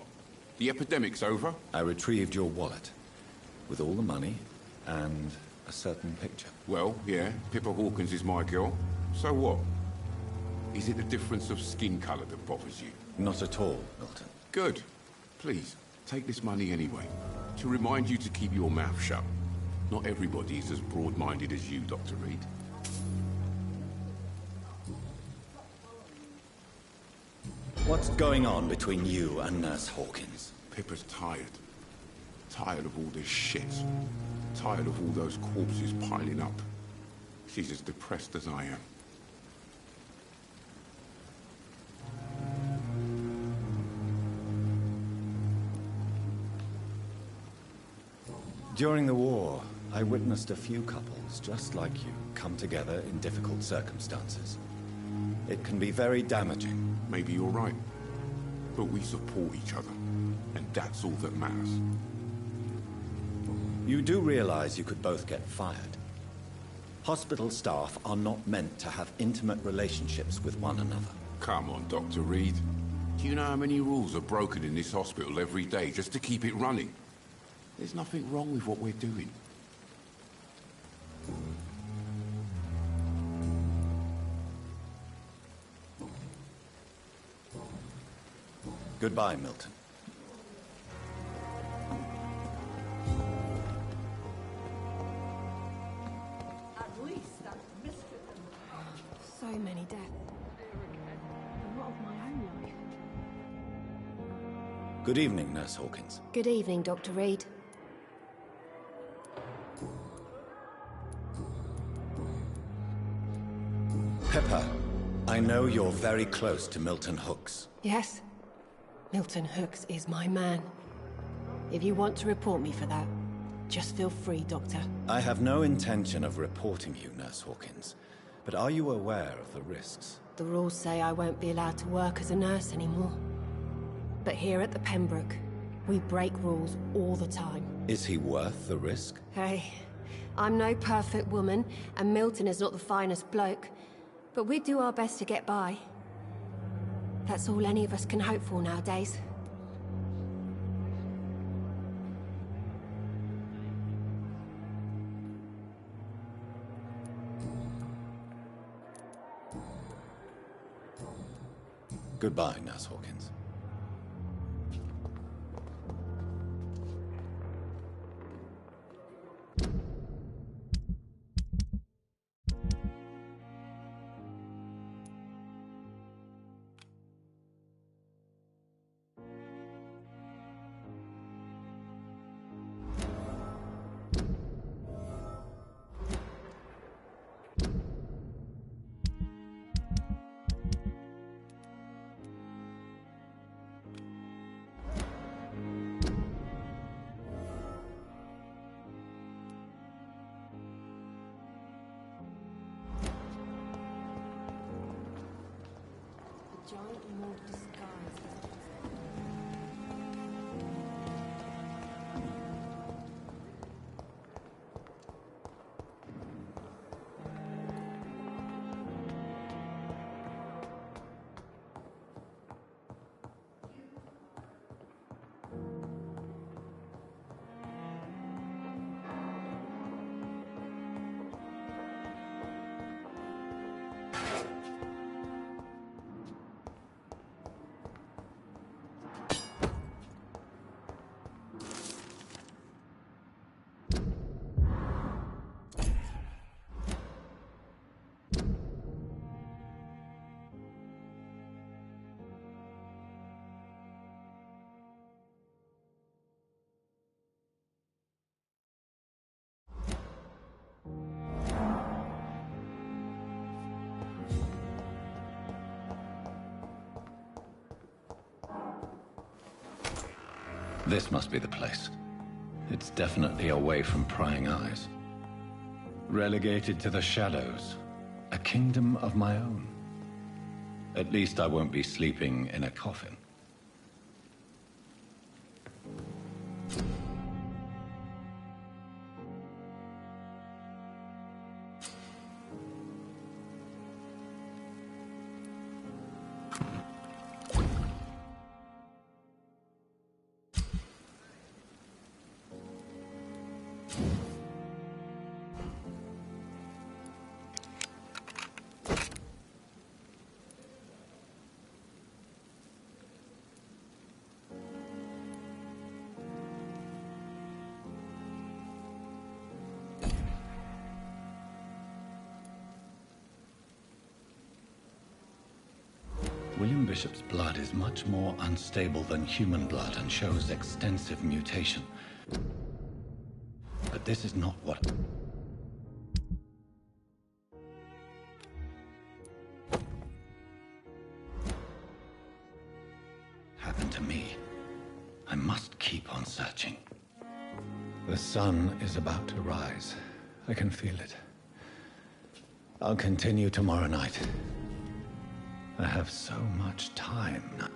The epidemic's over? I retrieved your wallet, with all the money, and a certain picture. Well, yeah, Pippa Hawkins is my girl. So what? Is it the difference of skin color that bothers you? Not at all, Milton. Good. Please, take this money anyway. To remind you to keep your mouth shut. Not everybody is as broad-minded as you, Dr. Reed. What's going on between you and Nurse Hawkins? Pippa's tired. Tired of all this shit. Tired of all those corpses piling up. She's as depressed as I am. During the war, I witnessed a few couples just like you come together in difficult circumstances. It can be very damaging. Maybe you're right. But we support each other. And that's all that matters. You do realize you could both get fired. Hospital staff are not meant to have intimate relationships with one another. Come on, Dr. Reed. Do you know how many rules are broken in this hospital every day just to keep it running? There's nothing wrong with what we're doing. Goodbye, Milton. At least that biscuit. So many deaths. A lot of my own life. Good evening, Nurse Hawkins. Good evening, Dr. Reed. Pepper, I know you're very close to Milton Hooks. Yes. Milton Hooks is my man. If you want to report me for that, just feel free, Doctor. I have no intention of reporting you, Nurse Hawkins. But are you aware of the risks? The rules say I won't be allowed to work as a nurse anymore. But here at the Pembroke, we break rules all the time. Is he worth the risk? Hey, I'm no perfect woman, and Milton is not the finest bloke. But we do our best to get by. That's all any of us can hope for nowadays. Goodbye, Nurse Hawkins. This must be the place. It's definitely away from prying eyes. Relegated to the shadows. A kingdom of my own. At least I won't be sleeping in a coffin. William Bishop's blood is much more unstable than human blood and shows extensive mutation. But this is not what... happened to me. I must keep on searching. The sun is about to rise. I can feel it. I'll continue tomorrow night. I have so much time now.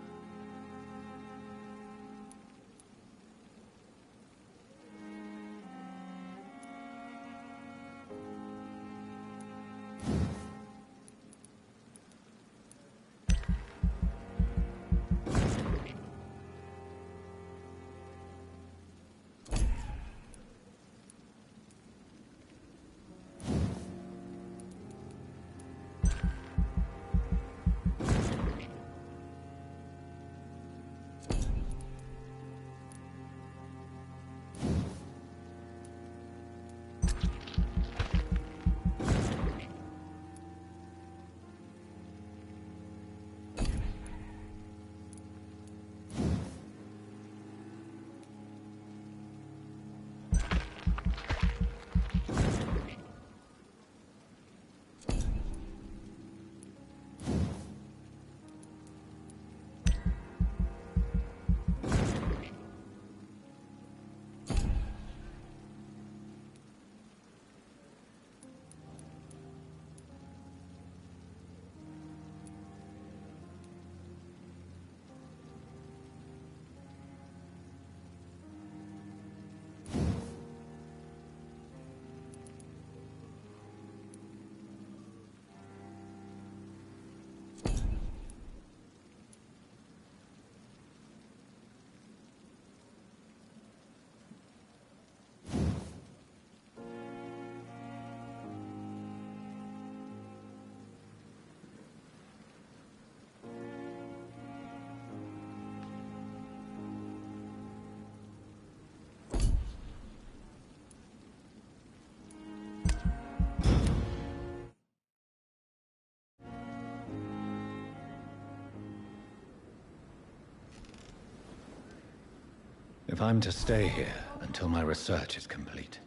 If I'm to stay here until my research is complete,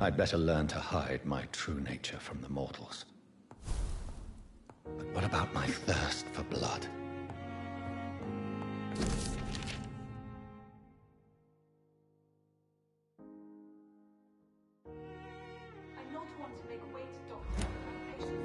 I'd better learn to hide my true nature from the mortals. But what about my thirst for blood? I not want to make weight, Doctor. My patience.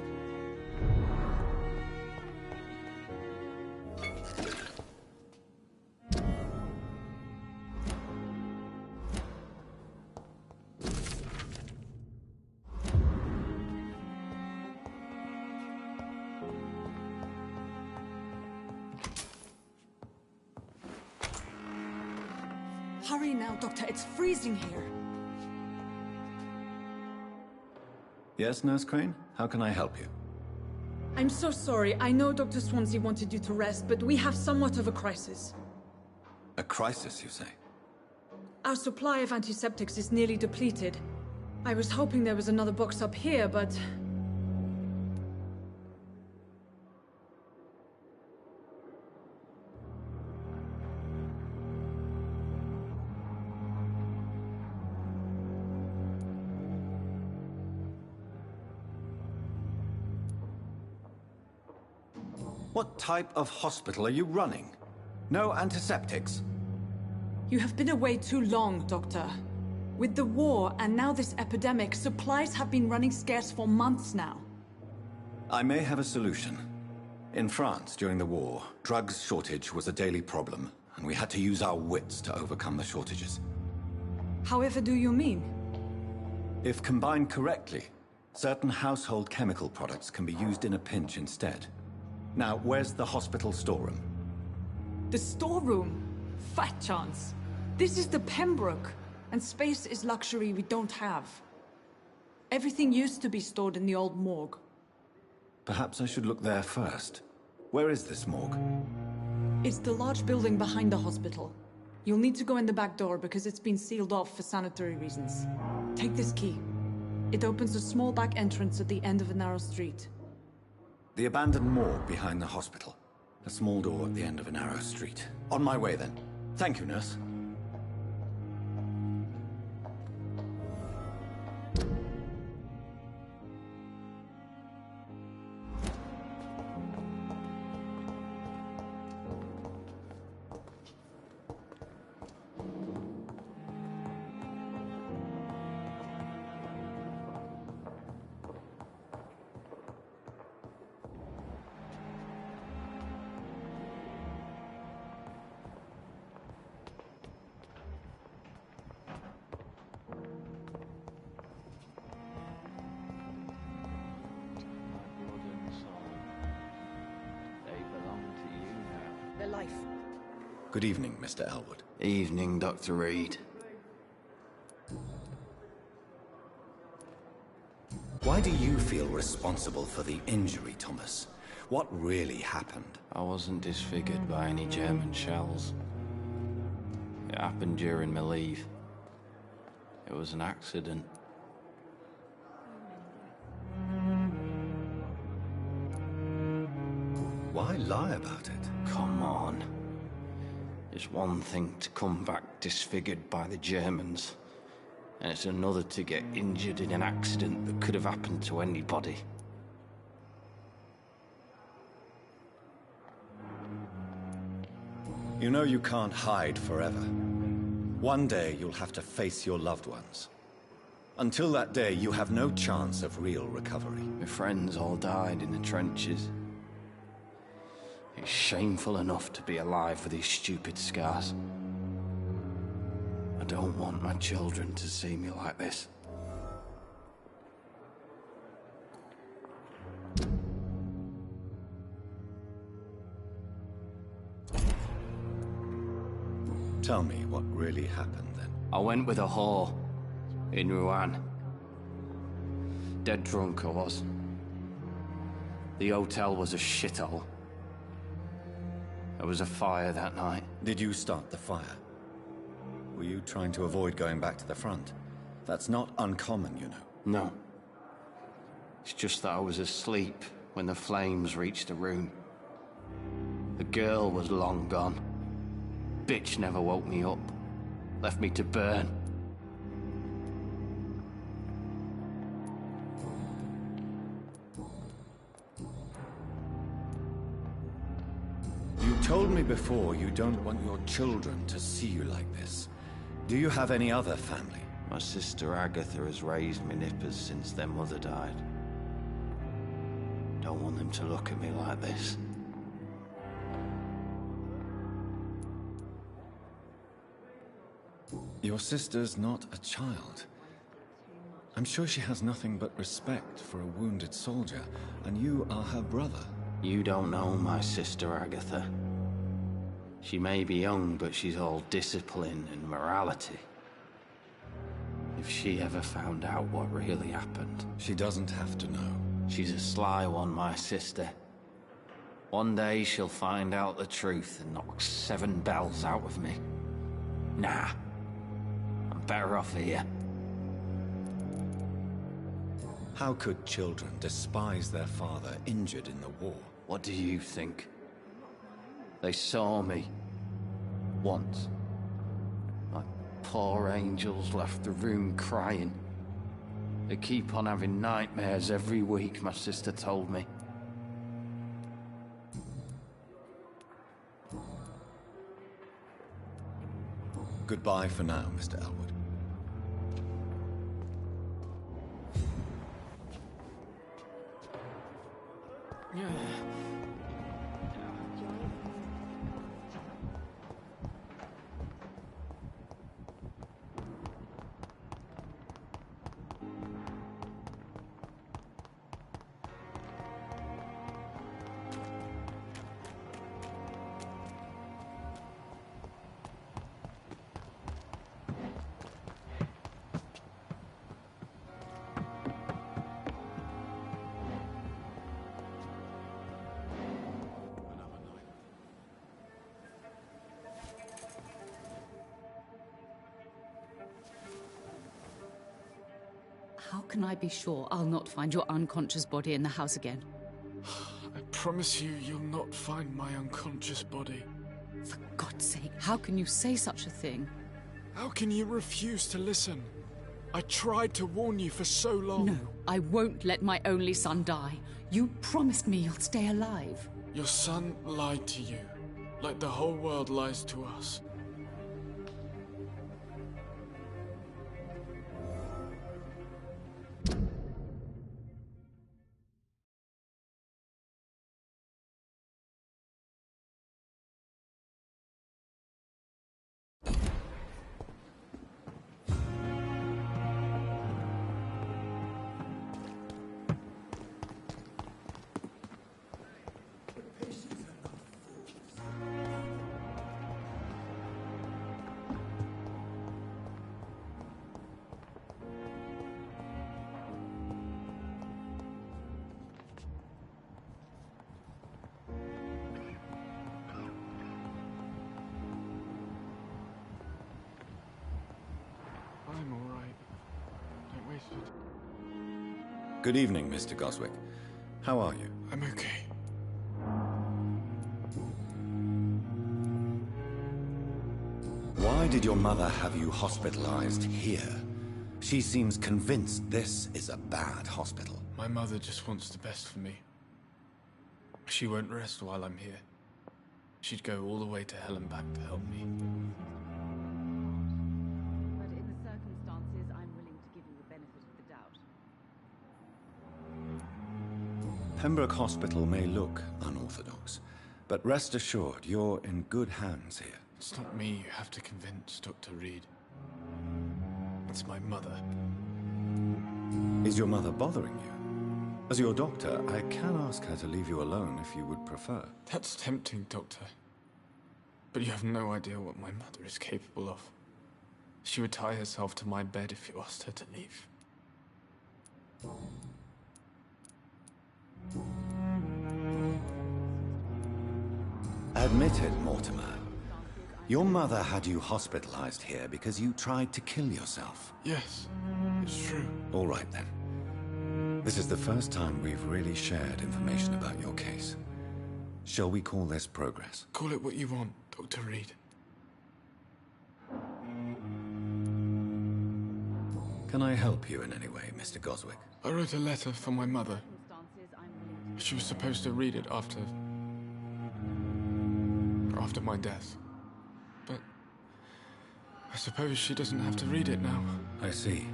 Hurry now, Doctor. It's freezing here. Yes, Nurse Crane? How can I help you? I'm so sorry. I know Dr. Swansea wanted you to rest, but we have somewhat of a crisis. A crisis, you say? Our supply of antiseptics is nearly depleted. I was hoping there was another box up here, but... What type of hospital are you running? No antiseptics? You have been away too long, Doctor. With the war and now this epidemic, supplies have been running scarce for months now. I may have a solution. In France, during the war, drugs shortage was a daily problem, and we had to use our wits to overcome the shortages. However do you mean? If combined correctly, certain household chemical products can be used in a pinch instead. Now, where's the hospital storeroom? The storeroom? Fat chance. This is the Pembroke, and space is luxury we don't have. Everything used to be stored in the old morgue. Perhaps I should look there first. Where is this morgue? It's the large building behind the hospital. You'll need to go in the back door because it's been sealed off for sanitary reasons. Take this key. It opens a small back entrance at the end of a narrow street. The abandoned morgue behind the hospital. A small door at the end of a narrow street. On my way, then. Thank you, nurse. Good evening, Mr. Elwood. Evening, Dr. Reed. Why do you feel responsible for the injury, Thomas? What really happened? I wasn't disfigured by any German shells. It happened during my leave. It was an accident. Why lie about it? Come on. It's one thing to come back disfigured by the Germans, and it's another to get injured in an accident that could have happened to anybody. You know you can't hide forever. One day you'll have to face your loved ones. Until that day, you have no chance of real recovery. My friends all died in the trenches. It's shameful enough to be alive with these stupid scars. I don't want my children to see me like this. Tell me what really happened then. I went with a whore in Rouen. Dead drunk I was. The hotel was a shithole. There was a fire that night. Did you start the fire? Were you trying to avoid going back to the front? That's not uncommon, you know. No. It's just that I was asleep when the flames reached the room. The girl was long gone. Bitch never woke me up. Left me to burn. You told me before you don't want your children to see you like this. Do you have any other family? My sister Agatha has raised me nippers since their mother died. Don't want them to look at me like this. Your sister's not a child. I'm sure she has nothing but respect for a wounded soldier, and you are her brother. You don't know my sister Agatha. She may be young, but she's all discipline and morality. If she ever found out what really happened... She doesn't have to know. She's a sly one, my sister. One day she'll find out the truth and knock 7 bells out of me. Nah. I'm better off here. How could children despise their father injured in the war? What do you think? They saw me. Once. My poor angels left the room crying. They keep on having nightmares every week, my sister told me. Goodbye for now, Mr. Elwood. How can I be sure I'll not find your unconscious body in the house again? I promise you, you'll not find my unconscious body. For God's sake, how can you say such a thing? How can you refuse to listen? I tried to warn you for so long. No, I won't let my only son die. You promised me you'll stay alive. Your son lied to you, like the whole world lies to us. I'm all right. Don't waste it. Good evening, Mr. Goswick. How are you? I'm okay. Why did your mother have you hospitalized here? She seems convinced this is a bad hospital. My mother just wants the best for me. She won't rest while I'm here. She'd go all the way to hell and back to help me. But in the circumstances, I'm willing to give you the benefit of the doubt. Pembroke Hospital may look unorthodox, but rest assured you're in good hands here. It's not me you have to convince, Dr. Reed. It's my mother. Is your mother bothering you? As your doctor, I can ask her to leave you alone if you would prefer. That's tempting, Doctor. But you have no idea what my mother is capable of. She would tie herself to my bed if you asked her to leave. Admit it, Mortimer. Your mother had you hospitalized here because you tried to kill yourself. Yes, it's true. All right, then. This is the first time we've really shared information about your case. Shall we call this progress? Call it what you want, Dr. Reed. Can I help you in any way, Mr. Goswick? I wrote a letter for my mother. She was supposed to read it after my death. But I suppose she doesn't have to read it now. I see.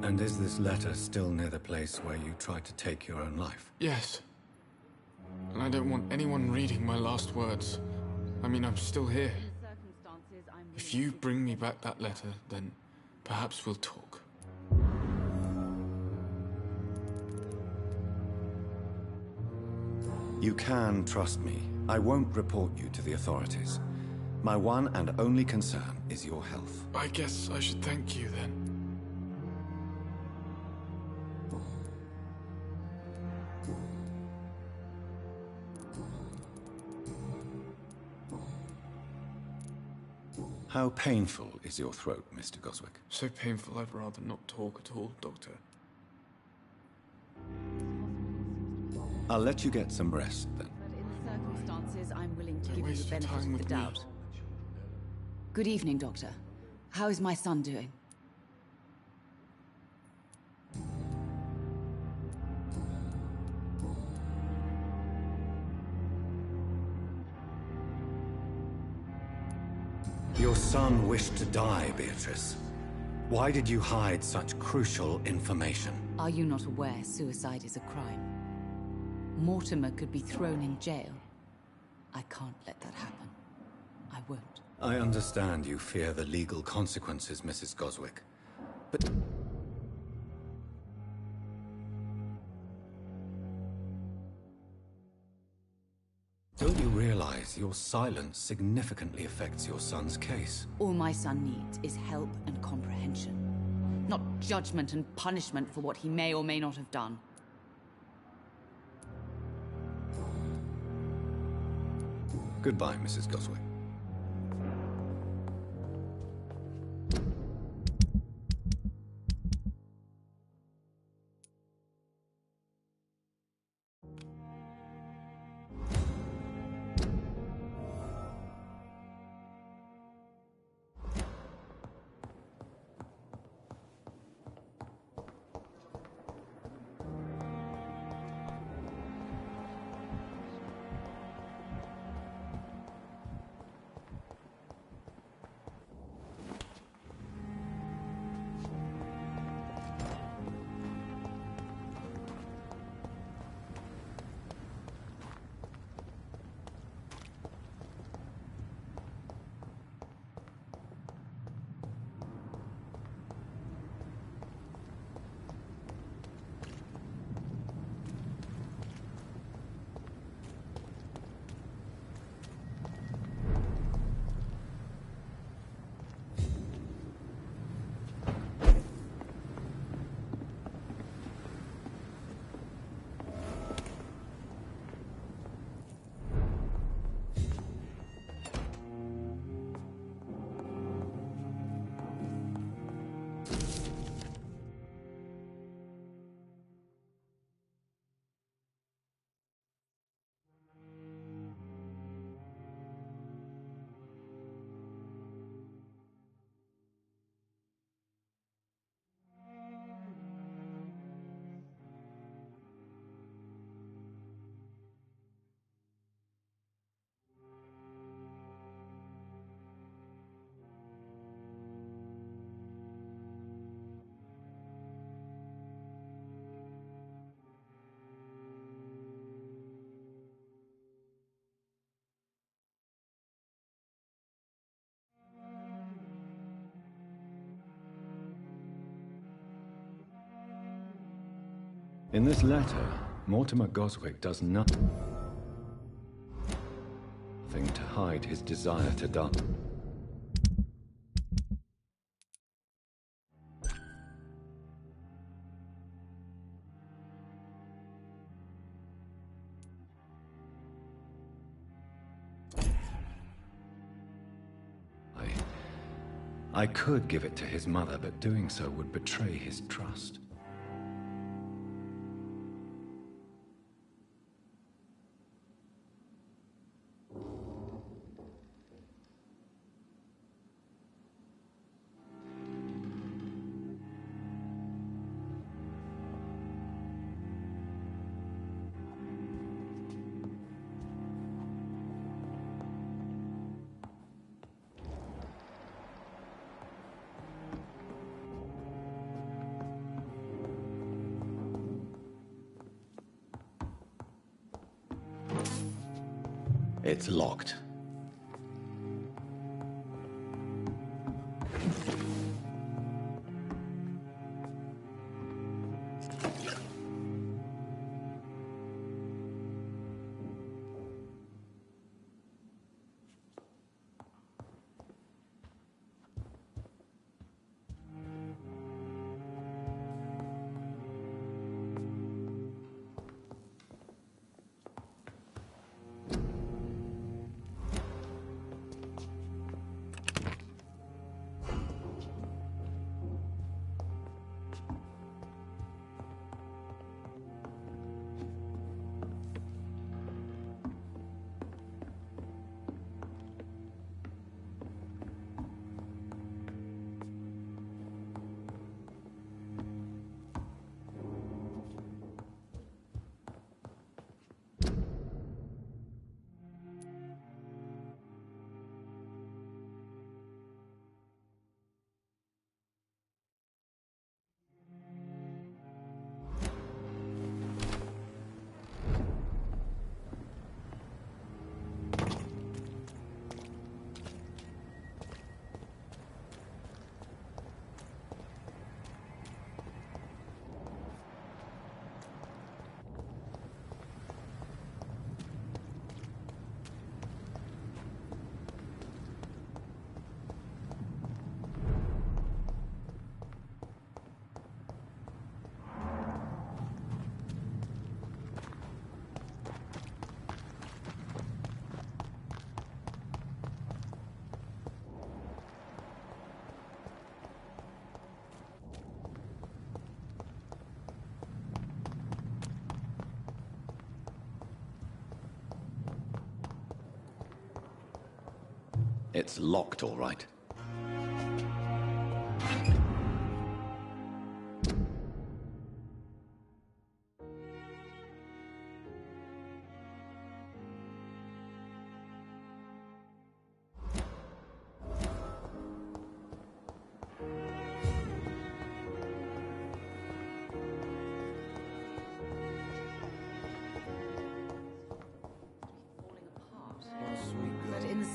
And is this letter still near the place where you tried to take your own life? Yes. And I don't want anyone reading my last words. I mean, I'm still here. If you bring me back that letter, then perhaps we'll talk. You can trust me. I won't report you to the authorities. My one and only concern is your health. I guess I should thank you then. How painful is your throat, Mr. Goswick? So painful I'd rather not talk at all, Doctor. I'll let you get some rest, then. But in the circumstances, I'm willing to give you waste the your benefit time of the with me. doubt. Good evening, Doctor. How is my son doing? Your son wished to die, Beatrice. Why did you hide such crucial information? Are you not aware suicide is a crime? Mortimer could be thrown in jail. I can't let that happen. I won't. I understand you fear the legal consequences, Mrs. Goswick. But... don't you realize your silence significantly affects your son's case? All my son needs is help and comprehension. Not judgment and punishment for what he may or may not have done. Goodbye, Mrs. Goswick. In this letter, Mortimer Goswick does nothing to hide his desire to die. I could give it to his mother, but doing so would betray his trust. It's locked. It's locked, all right.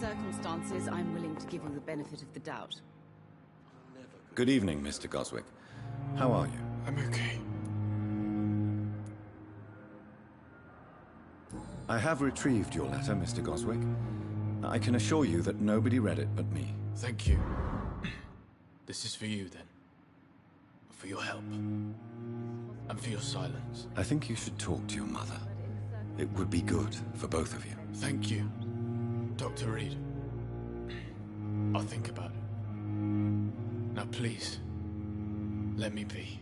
Circumstances, I'm willing to give you the benefit of the doubt. Good evening, Mr. Goswick. How are you? I'm okay. I have retrieved your letter, Mr. Goswick. I can assure you that nobody read it but me. Thank you. This is for you, then. For your help. And for your silence. I think you should talk to your mother. It would be good for both of you. Thank you, Dr. Reed. I'll think about it. Now please, let me be.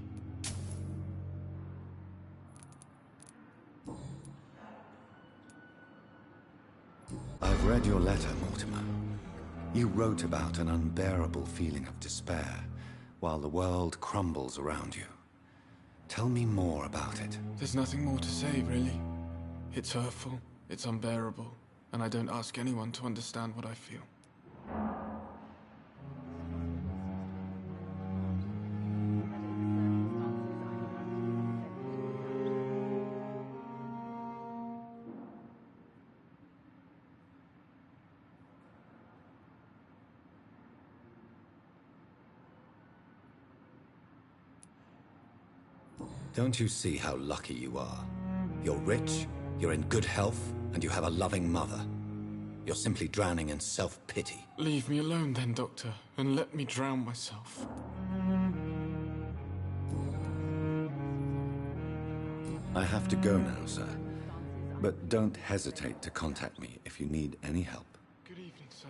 I've read your letter, Mortimer. You wrote about an unbearable feeling of despair while the world crumbles around you. Tell me more about it. There's nothing more to say, really. It's hurtful, it's unbearable, and I don't ask anyone to understand what I feel. Don't you see how lucky you are? You're rich, you're in good health, and you have a loving mother. You're simply drowning in self-pity. Leave me alone then, Doctor, and let me drown myself. I have to go now, sir. But don't hesitate to contact me if you need any help. Good evening, sir.